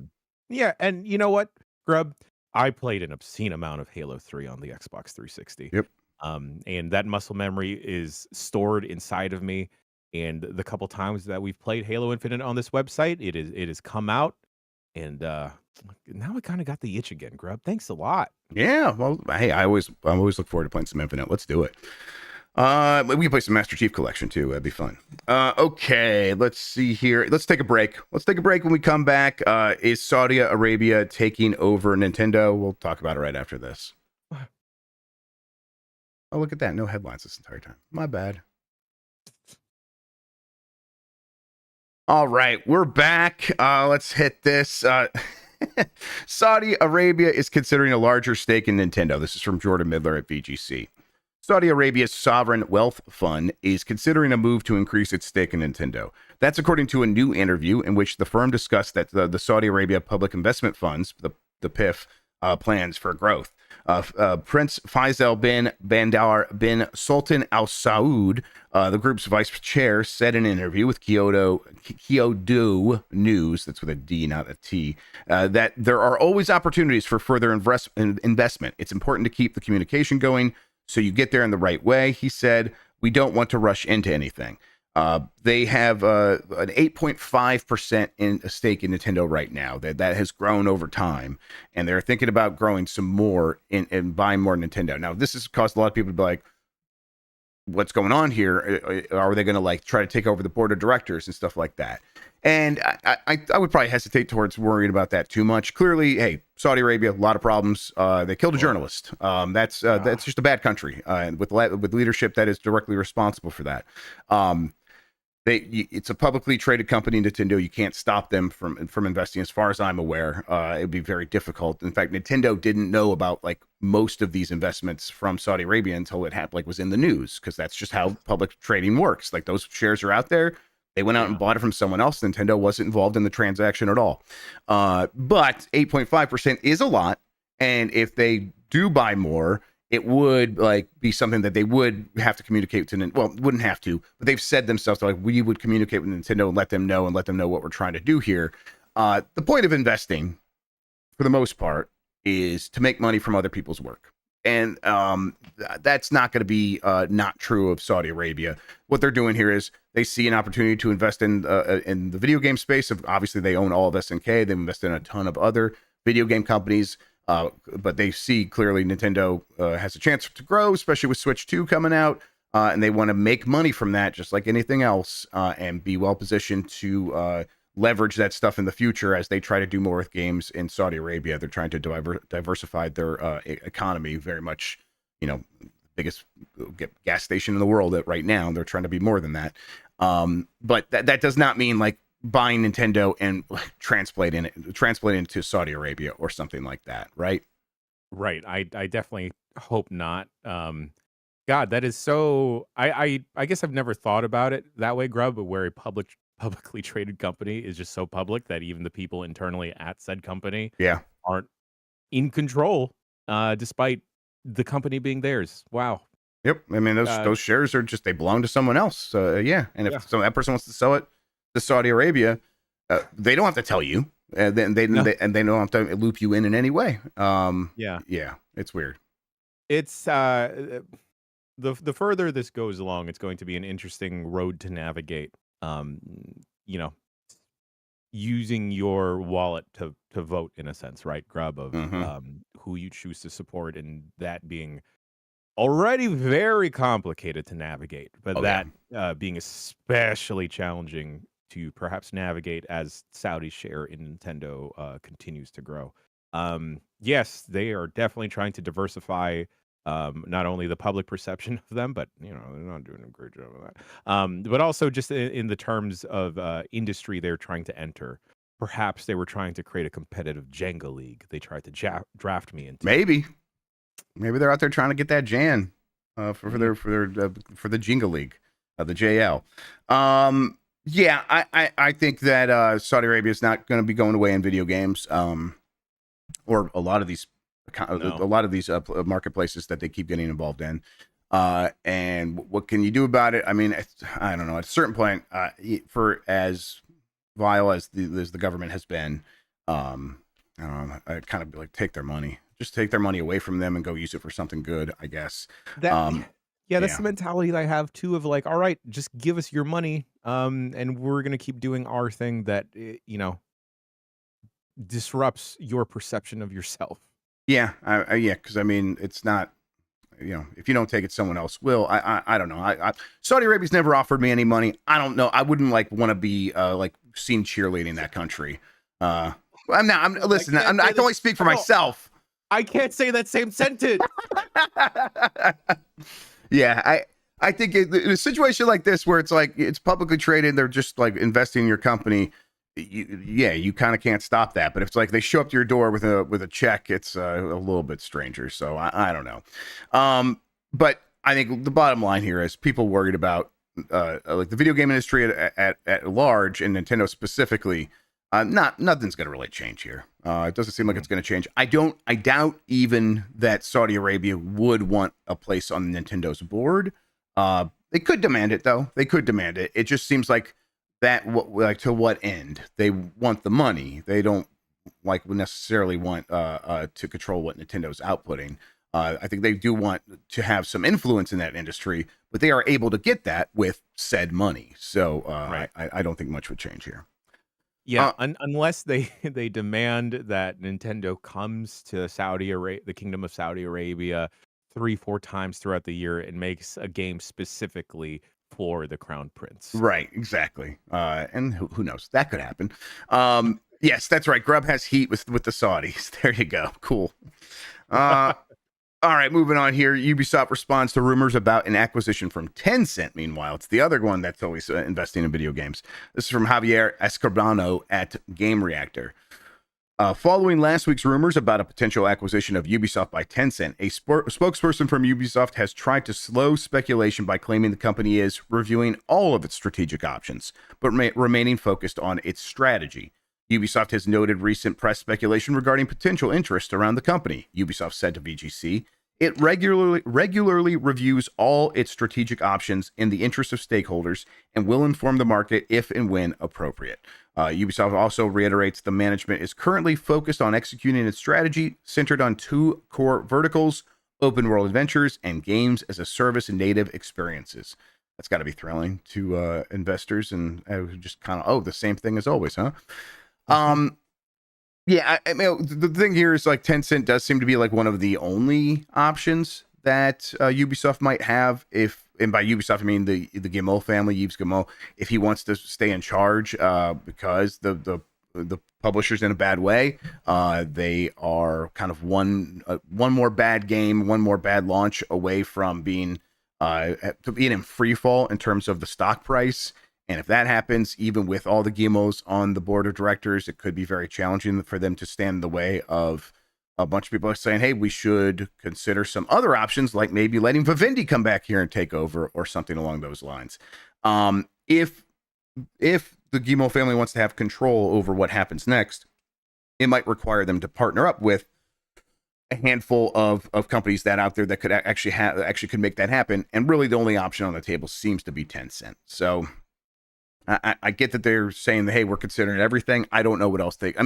Yeah, and you know what, Grub? I played an obscene amount of Halo 3 on the Xbox 360. Yep. And that muscle memory is stored inside of me. And the couple times that we've played Halo Infinite on this website, it has come out. And now I kind of got the itch again, Grub. Thanks a lot. Yeah, well, hey, I always look forward to playing some Infinite. Let's do it. We can play some Master Chief Collection too. That'd be fun. Okay, let's see here. Let's take a break. When we come back. Is Saudi Arabia taking over Nintendo? We'll talk about it right after this. Oh, look at that. No headlines this entire time. My bad. All right, we're back. Let's hit this. Saudi Arabia is considering a larger stake in Nintendo. This is from Jordan Midler at VGC. Saudi Arabia's sovereign wealth fund is considering a move to increase its stake in Nintendo. That's according to a new interview in which the firm discussed that the Saudi Arabia Public Investment Funds, the PIF, plans for growth. Prince Faisal bin Bandar bin Sultan Al Saud, the group's vice chair, said in an interview with Kyodo News, that's with a D, not a T, that there are always opportunities for further investment. It's important to keep the communication going so you get there in the right way. He said, we don't want to rush into anything. They have an 8.5% in a stake in Nintendo right now. That has grown over time, and they're thinking about growing some more and buying more Nintendo. Now, this has caused a lot of people to be like, "What's going on here? Are they going to like try to take over the board of directors and stuff like that?" And I would probably hesitate towards worrying about that too much. Clearly, hey, Saudi Arabia, a lot of problems. They killed a journalist. That's just a bad country, and with leadership that is directly responsible for that. It's a publicly traded company, Nintendo. You can't stop them from investing, as far as I'm aware. It'd be very difficult. In fact, Nintendo didn't know about like most of these investments from Saudi Arabia until it was in the news, because that's just how public trading works. Like, those shares are out there. They went out and bought it from someone else. Nintendo wasn't involved in the transaction at all. But 8.5% is a lot, and if they do buy more, it would be something that they would have to communicate to. Well, wouldn't have to, but they've said themselves, like, we would communicate with Nintendo and let them know what we're trying to do here. The point of investing, for the most part, is to make money from other people's work. And that's not going to be not true of Saudi Arabia. What they're doing here is they see an opportunity to invest in the video game space. Obviously, they own all of SNK. They've invested in a ton of other video game companies. But they see clearly Nintendo has a chance to grow, especially with Switch 2 coming out, and they want to make money from that just like anything else, and be well positioned to leverage that stuff in the future as they try to do more with games in Saudi Arabia. They're trying to diversify their economy very much, biggest gas station in the world right now. They're trying to be more than that. But that does not mean like buying Nintendo and translating it to Saudi Arabia or something like that, right? Right. I definitely hope not. God, that is so. I guess I've never thought about it that way, Grub, but where a publicly traded company is just so public that even the people internally at said company aren't in control, despite the company being theirs. Wow. Yep. I mean, those shares are just, they belong to someone else. And if that person wants to sell it to Saudi Arabia, they don't have to tell you, and they don't have to loop you in any way. It's weird. It's the further this goes along, it's going to be an interesting road to navigate. Using your wallet to vote, in a sense, right, Grub, of who you choose to support, and that being already very complicated to navigate, but being especially challenging to perhaps navigate as Saudi's share in Nintendo continues to grow. Yes, they are definitely trying to diversify not only the public perception of them, but they're not doing a great job of that. But also just in the terms of industry they're trying to enter. Perhaps they were trying to create a competitive Jenga league. They tried to draft me into. Maybe they're out there trying to get that Jan for Mm. their for the Jenga League, the JL. Yeah, I think that Saudi Arabia is not going to be going away in video games, or a lot of these marketplaces that they keep getting involved in. And what can you do about it? I mean, I don't know. At a certain point, for as vile as the government has been, I don't know. I kind of like take their money, just take their money away from them and go use it for something good, I guess. That yeah, that's Yeah. the mentality that I have too of like, all right, just give us your money, and we're gonna keep doing our thing that disrupts your perception of yourself. Yeah, yeah, because I mean, it's not, if you don't take it, someone else will. I don't know. Saudi Arabia's never offered me any money. I don't know. I wouldn't like want to be like seen cheerleading that country. Listen. I can only speak for myself. I can't say that same sentence. Yeah, I think in a situation like this where it's like it's publicly traded, they're just like investing in your company. You kind of can't stop that. But if it's like they show up to your door with a check, it's a little bit stranger. So I don't know. But I think the bottom line here is people worried about like the video game industry at large, and Nintendo specifically. Nothing's going to really change here. It doesn't seem like it's going to change. I doubt even that Saudi Arabia would want a place on Nintendo's board. They could demand it though. They could demand it. It just seems like to what end? They want the money. They don't like necessarily want to control what Nintendo's outputting. I think they do want to have some influence in that industry, but they are able to get that with said money. So Right. I don't think much would change here. Yeah, unless they demand that Nintendo comes to the Kingdom of Saudi Arabia 3-4 times throughout the year and makes a game specifically for the Crown Prince. Right, exactly. And who knows? That could happen. Yes, that's right. Grubb has heat with the Saudis. There you go. Cool. All right, moving on here. Ubisoft responds to rumors about an acquisition from Tencent. Meanwhile, it's the other one that's always investing in video games. This is from Javier Escorbano at Game Reactor. Following last week's rumors about a potential acquisition of Ubisoft by Tencent, a spokesperson from Ubisoft has tried to slow speculation by claiming the company is reviewing all of its strategic options, but remaining focused on its strategy. Ubisoft has noted recent press speculation regarding potential interest around the company. Ubisoft said to VGC, it regularly reviews all its strategic options in the interest of stakeholders and will inform the market if and when appropriate. Ubisoft also reiterates the management is currently focused on executing its strategy centered on two core verticals, open world adventures and games as a service and native experiences. That's got to be thrilling to investors and just kind of, the same thing as always, huh? Yeah, I mean, the thing here is like Tencent does seem to be like one of the only options that Ubisoft might have. And by Ubisoft I mean the Guillemot family, Yves Guillemot, if he wants to stay in charge, because the publisher's in a bad way. They are kind of one more bad game, one more bad launch away from being in free fall in terms of the stock price. And if that happens, even with all the Guillemots on the board of directors, it could be very challenging for them to stand in the way of a bunch of people saying, hey, we should consider some other options, like maybe letting Vivendi come back here and take over or something along those lines. If the Guillemot family wants to have control over what happens next, it might require them to partner up with a handful of companies that out there that could actually could make that happen. And really the only option on the table seems to be Tencent. So I get that they're saying that, hey, we're considering everything. I don't know what else I've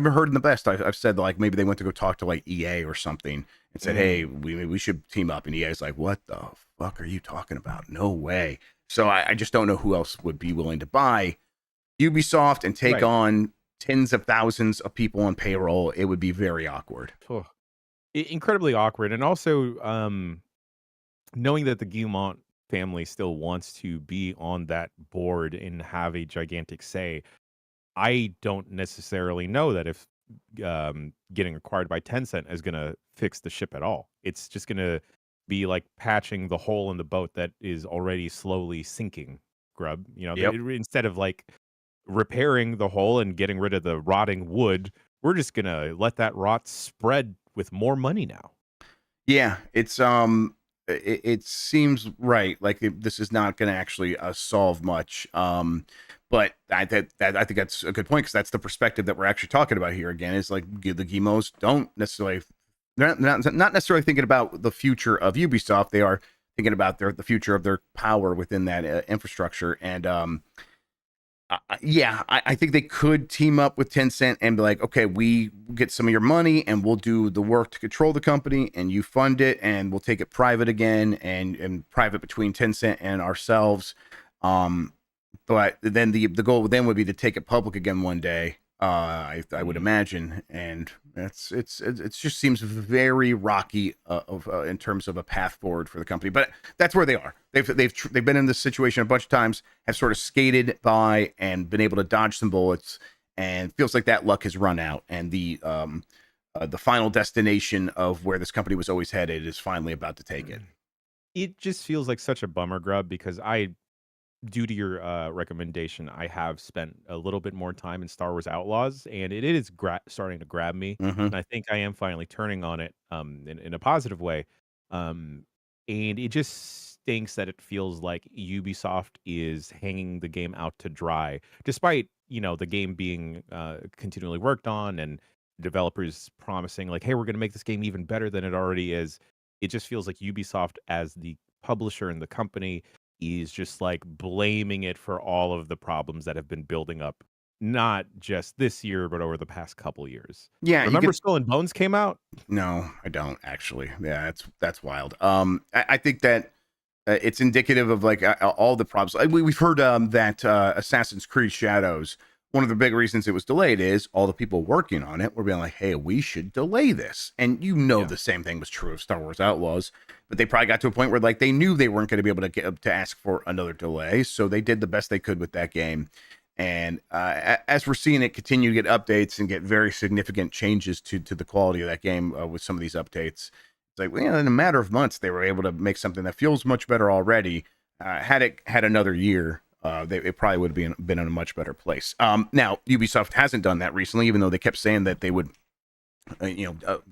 heard in the best. I've said like maybe they went to go talk to like EA or something and said, hey, we should team up. And EA's like, what the fuck are you talking about? No way. So I just don't know who else would be willing to buy Ubisoft and take on tens of thousands of people on payroll. It would be very awkward. Oh, incredibly awkward. And also knowing that the Guillemot family still wants to be on that board and have a gigantic say, I don't necessarily know that if getting acquired by Tencent is going to fix the ship at all. It's just going to be like patching the hole in the boat that is already slowly sinking, Grub. Yep. Instead of like repairing the hole and getting rid of the rotting wood, we're just gonna let that rot spread with more money now. Yeah, it seems right. Like this is not going to actually solve much. But I think that's a good point, because that's the perspective that we're actually talking about here. Again, is like the Gimos don't necessarily, they're not necessarily thinking about the future of Ubisoft. They are thinking about the future of their power within that infrastructure. And I think they could team up with Tencent and be like, okay, we get some of your money and we'll do the work to control the company, and you fund it, and we'll take it private again, and private between Tencent and ourselves. But then the goal then would be to take it public again one day. I would imagine, and it just seems very rocky in terms of a path forward for the company. But that's where they are. They've been in this situation a bunch of times, have sort of skated by and been able to dodge some bullets, and feels like that luck has run out. And the final destination of where this company was always headed is finally about to take it. It just feels like such a bummer, Grub, because due to your recommendation, I have spent a little bit more time in Star Wars Outlaws, and it is starting to grab me. Mm-hmm. And I think I am finally turning on it in a positive way. And it just stinks that it feels like Ubisoft is hanging the game out to dry, despite the game being continually worked on and developers promising like, hey, we're going to make this game even better than it already is. It just feels like Ubisoft, as the publisher and the company, is just like blaming it for all of the problems that have been building up, not just this year, but over the past couple years. Yeah, remember Skull and Bones came out? No, I don't actually. Yeah, that's wild. I think that it's indicative of like all the problems. We've heard that Assassin's Creed Shadows, one of the big reasons it was delayed is all the people working on it were being like, hey, we should delay this. And the same thing was true of Star Wars Outlaws, but they probably got to a point where like they knew they weren't going to be able to get to ask for another delay. So they did the best they could with that game. And as we're seeing it continue to get updates and get very significant changes to the quality of that game with some of these updates, it's like, well, in a matter of months, they were able to make something that feels much better already. Had it had another year, it probably would have been in a much better place. Now, Ubisoft hasn't done that recently, even though they kept saying that they would,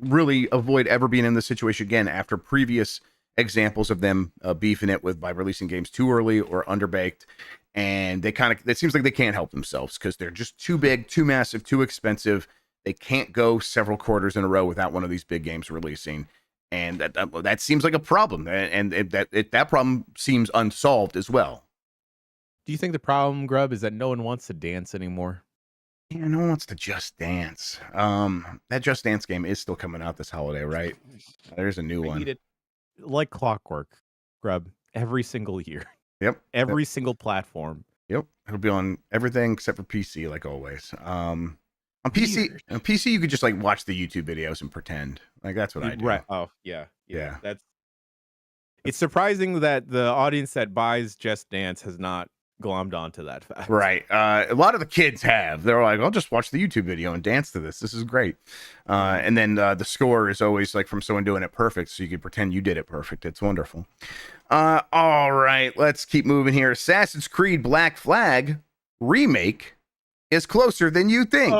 really avoid ever being in this situation again after previous examples of them beefing it by releasing games too early or underbaked. And it seems like they can't help themselves because they're just too big, too massive, too expensive. They can't go several quarters in a row without one of these big games releasing. And that seems like a problem. And that problem seems unsolved as well. Do you think the problem, Grub, is that no one wants to dance anymore? Yeah, no one wants to Just Dance. That Just Dance game is still coming out this holiday, right? There's a new one. Need it like clockwork, Grub, every single year. Yep. Every single platform. Yep. It'll be on everything except for PC, like always. On PC, you could just like watch the YouTube videos and pretend. Like that's what I do. Right. Oh, yeah. It's surprising that the audience that buys Just Dance has not glommed onto that fact. Right. A lot of the kids have. They're like, I'll just watch the YouTube video and dance to this. This is great. And then the score is always like from someone doing it perfect, so you can pretend you did it perfect. It's wonderful. All right, let's keep moving here. Assassin's Creed Black Flag remake is closer than you think.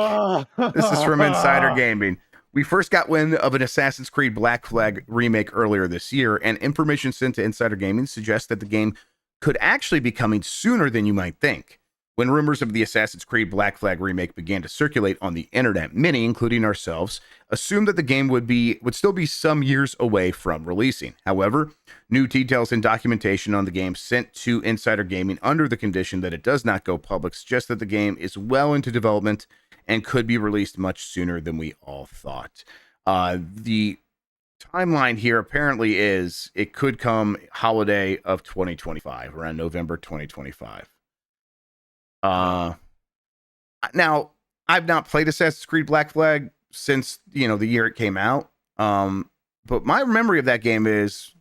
This is from Insider Gaming. We first got wind of an Assassin's Creed Black Flag remake earlier this year, and information sent to Insider Gaming suggests that the game could actually be coming sooner than you might think. When rumors of the Assassin's Creed Black Flag remake began to circulate on the internet, many, including ourselves, assumed that the game would still be some years away from releasing. However, new details and documentation on the game sent to Insider Gaming under the condition that it does not go public suggest that the game is well into development and could be released much sooner than we all thought. The timeline here apparently is it could come holiday of 2025, around November 2025. Now, I've not played Assassin's Creed Black Flag since, the year it came out. But my memory of that game is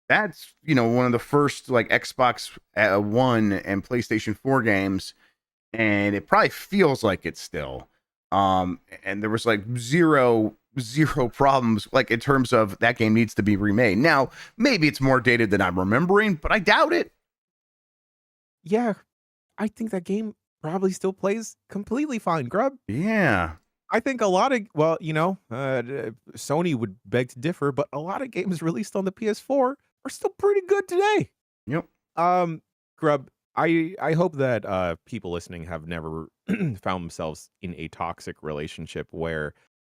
that's, one of the first like Xbox One and PlayStation 4 games. And it probably feels like it's still. And there was like zero zero problems, like in terms of that game needs to be remade. Now, maybe it's more dated than I'm remembering, but I doubt it. Yeah, I think that game probably still plays completely fine, Grub. Yeah. I think a lot of Sony would beg to differ, but a lot of games released on the PS4 are still pretty good today. Yep. Grub, I hope that people listening have never found themselves in a toxic relationship where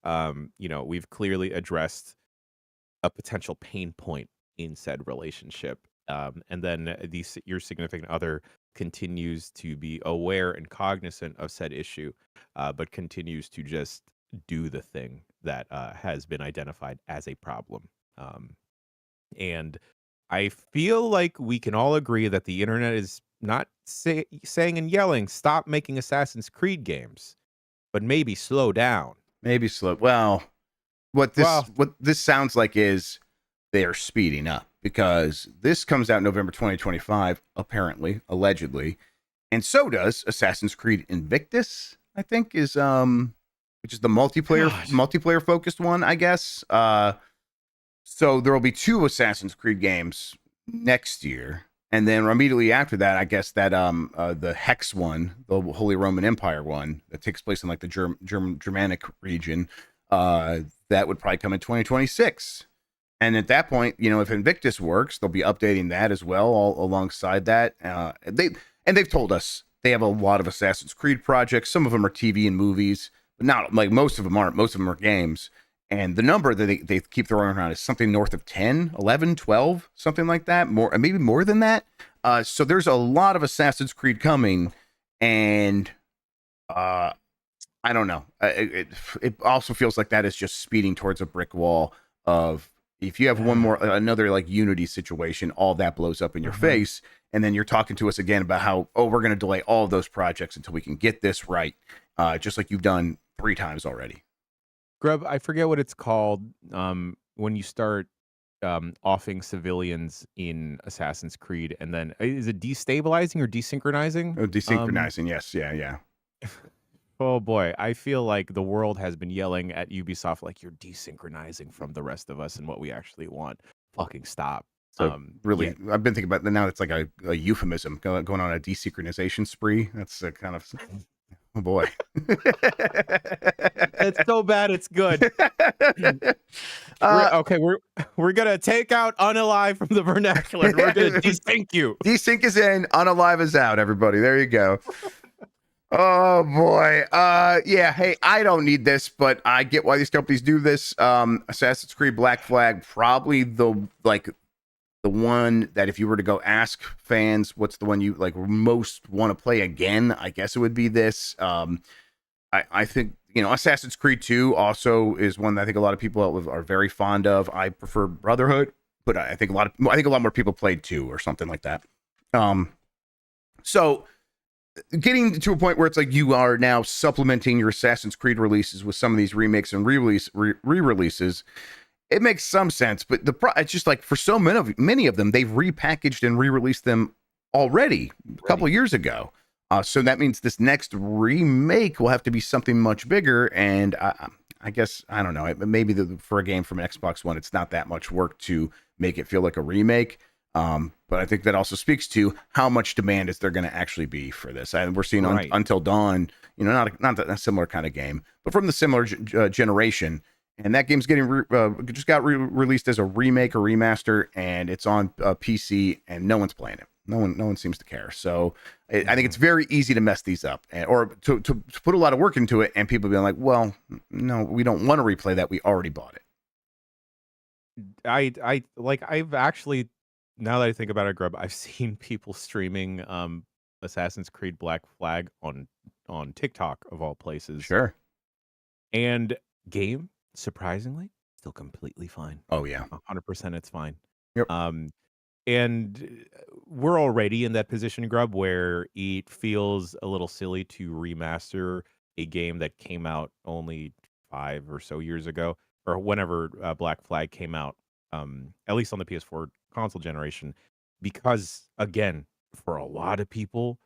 we've clearly addressed a potential pain point in said relationship. And then your significant other continues to be aware and cognizant of said issue, but continues to just do the thing that has been identified as a problem. And I feel like we can all agree that the internet is not saying and yelling, stop making Assassin's Creed games, but maybe slow down. Maybe slow. Well, what this sounds like is they're speeding up, because this comes out November 2025, apparently, allegedly, and so does Assassin's Creed Invictus, I think, is which is the multiplayer focused one, I guess. So there will be 2 Assassin's Creed games next year, and then immediately after that, I guess that the Hex one, the Holy Roman Empire one, that takes place in like the Germanic region, that would probably come in 2026. And at that point, if Invictus works, they'll be updating that as well, all alongside that. They've told us they have a lot of Assassin's Creed projects. Some of them are TV and movies, but not like most of them aren't. Most of them are games. And the number that they keep throwing around is something north of 10, 11, 12, something like that. Maybe more than that. So there's a lot of Assassin's Creed coming, and I don't know. It also feels like that is just speeding towards a brick wall of, if you have another like Unity situation, all that blows up in your face. And then you're talking to us again about how, we're going to delay all of those projects until we can get this right. Just like you've done 3 times already. Grub, I forget what it's called when you start offing civilians in Assassin's Creed, and then is it destabilizing or desynchronizing? Oh, desynchronizing, yes, yeah. Oh boy, I feel like the world has been yelling at Ubisoft like, you're desynchronizing from the rest of us and what we actually want. Fucking stop. So really, yeah. I've been thinking about that now. It's like a euphemism, going on a desynchronization spree. That's a kind of, oh boy. It's so bad it's good. We're gonna take out unalive from the vernacular. We're gonna desync you. Desync is in, unalive is out, everybody. There you go. Oh boy. Yeah, hey, I don't need this, but I get why these companies do this. Assassin's Creed Black Flag, probably the one that if you were to go ask fans what's the one you like most want to play again, I guess it would be this. I think, Assassin's Creed 2 also is one that I think a lot of people are very fond of. I prefer Brotherhood, but I think a lot more people played 2 or something like that. So getting to a point where it's like you are now supplementing your Assassin's Creed releases with some of these remakes and re-releases, it makes some sense. But it's just like, for so many of them, they've repackaged and re-released them already a couple of years ago. So that means this next remake will have to be something much bigger. And I guess, I don't know, maybe for a game from an Xbox One, it's not that much work to make it feel like a remake. But I think that also speaks to how much demand is there going to actually be for this. And we're seeing Until Dawn, not a similar kind of game, but from the similar generation. And that game's getting just got released as a remake or remaster, and it's on PC, and no one's playing it. No one seems to care. So I think it's very easy to mess these up, or to put a lot of work into it, and people being like, well, no, we don't want to replay that. We already bought it. I've actually, now that I think about it, Grub, I've seen people streaming Assassin's Creed Black Flag on TikTok of all places. Sure. And game, surprisingly, still completely fine. Oh yeah, 100% it's fine. Yep. And we're already in that position, Grub, where it feels a little silly to remaster a game that came out only 5 or so years ago, or whenever Black Flag came out, at least on the PS4 console generation, because again, for a lot of people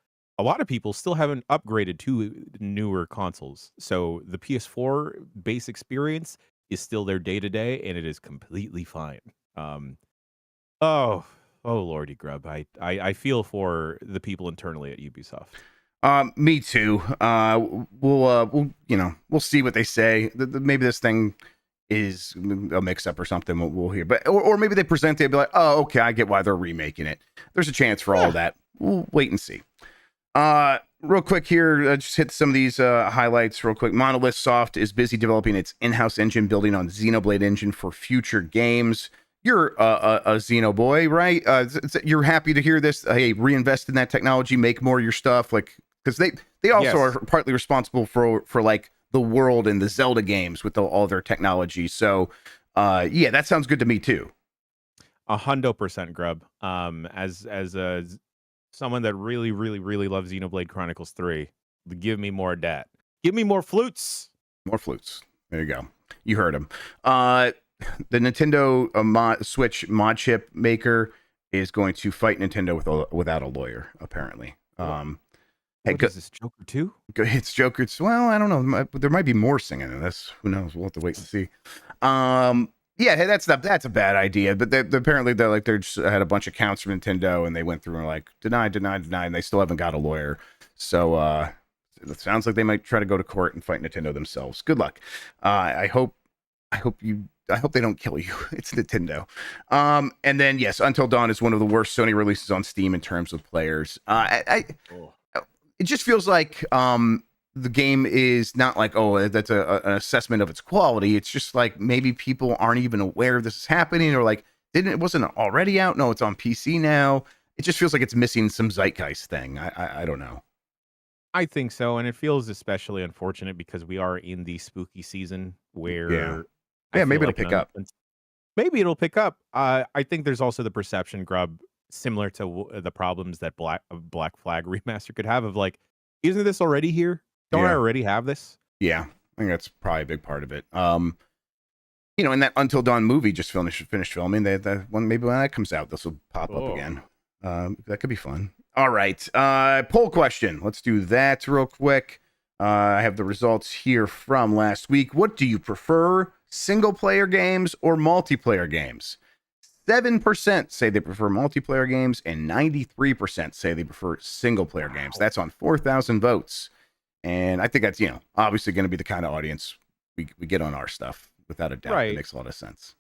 still haven't upgraded to newer consoles. So the PS4 base experience is still their day to day, and it is completely fine. Um, oh, oh, Lordy Grub, I feel for the people internally at Ubisoft. Me too. We'll we'll see what they say. Maybe this thing is a mix-up or something. We'll hear, but or maybe they present it and be like, oh, okay, I get why they're remaking it. There's a chance for all of that. We'll wait and see. Real quick here, just hit some of these highlights real quick. Monolith Soft is busy developing its in-house engine, building on Xenoblade engine for future games. You're a Xeno boy, right? You're happy to hear this. Hey, reinvest in that technology, make more of your stuff, like because they also are partly responsible for like the world and the Zelda games with all their technology. So, yeah, that sounds good to me too. 100% Grub. As someone that really, really, really loves Xenoblade Chronicles 3, give me more of that. Give me more flutes. More flutes. There you go. You heard him. The Nintendo Switch mod chip maker is going to fight Nintendo without a lawyer, apparently. What is this, Joker 2? It's Joker. Well, I don't know. There might be more singing in this. Who knows? We'll have to wait and see. Yeah, hey, that's a bad idea. But apparently they just had a bunch of counts from Nintendo, and they went through and were like deny, and they still haven't got a lawyer. So it sounds like they might try to go to court and fight Nintendo themselves. Good luck. I hope they don't kill you. It's Nintendo. And then yes, Until Dawn is one of the worst Sony releases on Steam in terms of players. It just feels like the game is not like, oh, that's an assessment of its quality. It's just like maybe people aren't even aware this is happening, or like it wasn't already out. No, it's on PC now. It just feels like it's missing some zeitgeist thing. I don't know. I think so, and it feels especially unfortunate because we are in the spooky season where maybe it'll pick up. Maybe it'll pick up. I think there's also the perception, Grub, similar to the problems that Black Flag Remaster could have of like, isn't this already here? Don't I already have this? Yeah, I think that's probably a big part of it. And that Until Dawn movie just finished filming. Maybe when that comes out, this will pop up again. That could be fun. All right. Poll question. Let's do that real quick. I have the results here from last week. What do you prefer, single player games or multiplayer games? 7% say they prefer multiplayer games, and 93% say they prefer single player games. That's on 4,000 votes. And I think that's, obviously going to be the kind of audience we get on our stuff, without a doubt. Right. That makes a lot of sense.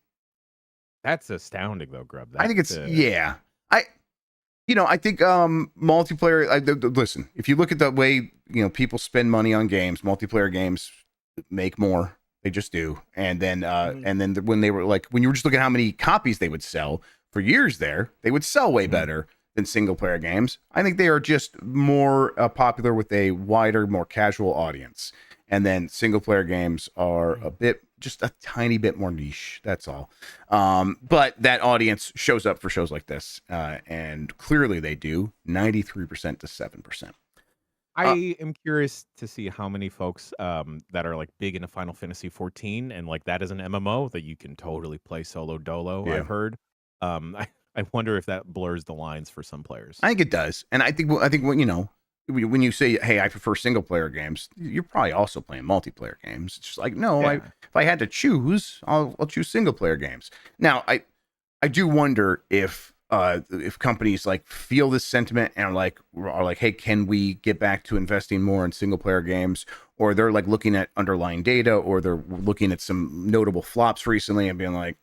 That's astounding, though, Grubb. I think it's, I think multiplayer, listen, if you look at the way, people spend money on games, multiplayer games make more. They just do. And then when they were when you were just looking at how many copies they would sell for years there, they would sell way better than single player games. I think they are just more popular with a wider, more casual audience. And then single player games are just a tiny bit more niche. That's all. But that audience shows up for shows like this. And clearly they do. 93% to 7%. I am curious to see how many folks that are big into Final Fantasy 14 and that is an MMO that you can totally play solo dolo. I've heard. I wonder if that blurs the lines for some players. I think it does, and I think when you say, "Hey, I prefer single player games," you're probably also playing multiplayer games. It's just like, no, if I had to choose, I'll choose single player games. Now, I do wonder if companies feel this sentiment and are like, hey, can we get back to investing more in single player games? Or they're looking at underlying data, or they're looking at some notable flops recently and being like,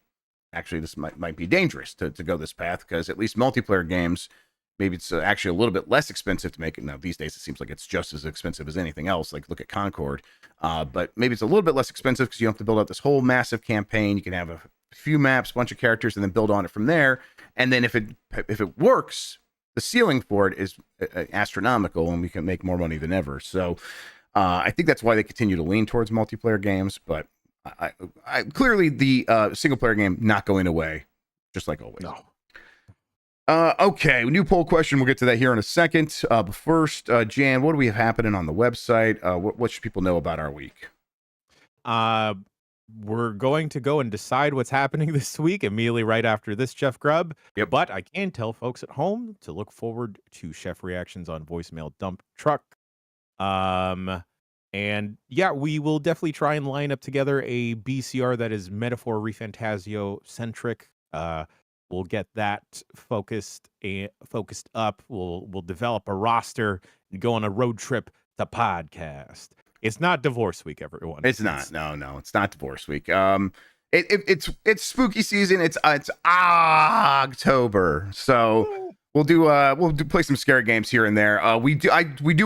actually, this might be dangerous to go this path, because at least multiplayer games, maybe it's actually a little bit less expensive to make it. Now, these days, it seems like it's just as expensive as anything else. Look at Concord. But maybe it's a little bit less expensive because you don't have to build out this whole massive campaign. You can have a few maps, a bunch of characters, and then build on it from there. And then if it works, the ceiling for it is astronomical, and we can make more money than ever. So I think that's why they continue to lean towards multiplayer games. But I clearly the single player game not going away, just like always. No. Okay, new poll question. We'll get to that here in a second. But first, Jan, what do we have happening on the website? What should people know about our week? We're going to go and decide what's happening this week immediately right after this, Jeff Grubb. Yep. But I can tell folks at home to look forward to Chef reactions on Voicemail Dump Truck. And yeah, we will definitely try and line up together a BCR that is Metaphor ReFantazio centric. We'll get that focused up. We'll develop a roster and go on a road trip to podcast. It's not divorce week, everyone. It's not. No, it's not divorce week. It's spooky season. It's October, so we'll play some scary games here and there. We do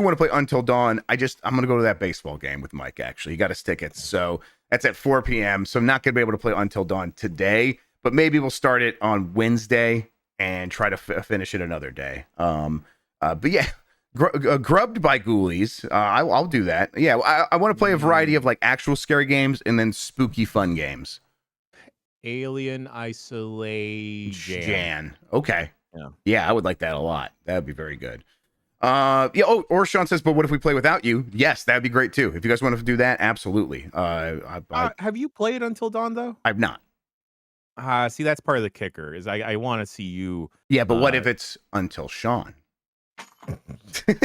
want to play Until Dawn. I'm gonna go to that baseball game with Mike. Actually, he got his tickets, so that's at 4 p.m. So I'm not gonna be able to play Until Dawn today, but maybe we'll start it on Wednesday and try to finish it another day. But yeah. Grubbed by Ghoulies. I'll do that. Yeah, I want to play a variety of like actual scary games and then spooky fun games. Alien Isolation. Okay. Yeah, I would like that a lot. That would be very good. Yeah. Oh, or Sean says, but what if we play without you? Yes, that'd be great too. If you guys want to do that, absolutely. Have you played Until Dawn though? I've not. See, that's part of the kicker. Is I want to see you. Yeah, but what if it's Until Sean?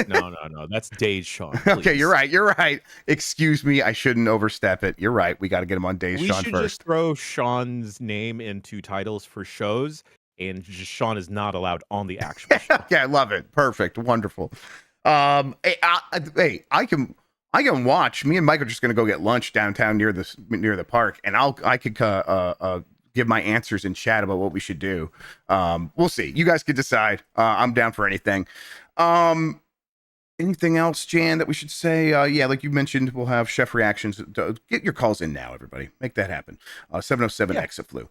No. That's Days Sean. Okay, you're right. Excuse me, I shouldn't overstep it. You're right. We got to get him on Days Sean first. We should just throw Sean's name into titles for shows, and just Sean is not allowed on the actual show. Okay, I love it. Perfect. Wonderful. Hey, I can watch. Me and Mike are just gonna go get lunch downtown near the park, and I could give my answers in chat about what we should do. We'll see. You guys could decide. I'm down for anything. Anything else, Jan, that we should say? Yeah, like you mentioned, we'll have chef reactions. Get your calls in now, everybody. Make that happen. 707 Exit Flu.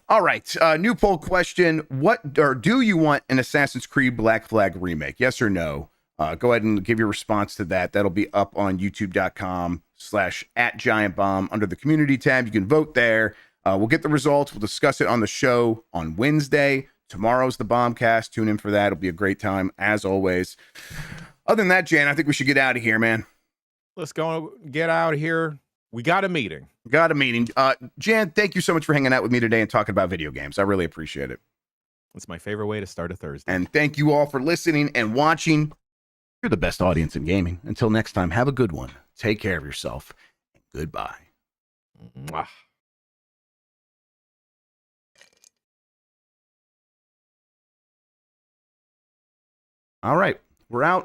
All right. New poll question. Do you want an Assassin's Creed Black Flag remake? Yes or no? Go ahead and give your response to that. That'll be up on youtube.com/@GiantBomb under the community tab. You can vote there. We'll get the results. We'll discuss it on the show on Wednesday. Tomorrow's the Bombcast. Tune in for that. It'll be a great time, as always. Other than that, Jan, I think we should get out of here, man. Let's go get out of here. We got a meeting. Jan, thank you so much for hanging out with me today and talking about video games. I really appreciate it. It's my favorite way to start a Thursday. And thank you all for listening and watching. You're the best audience in gaming. Until next time, have a good one. Take care of yourself. And goodbye. Mwah. All right, we're out.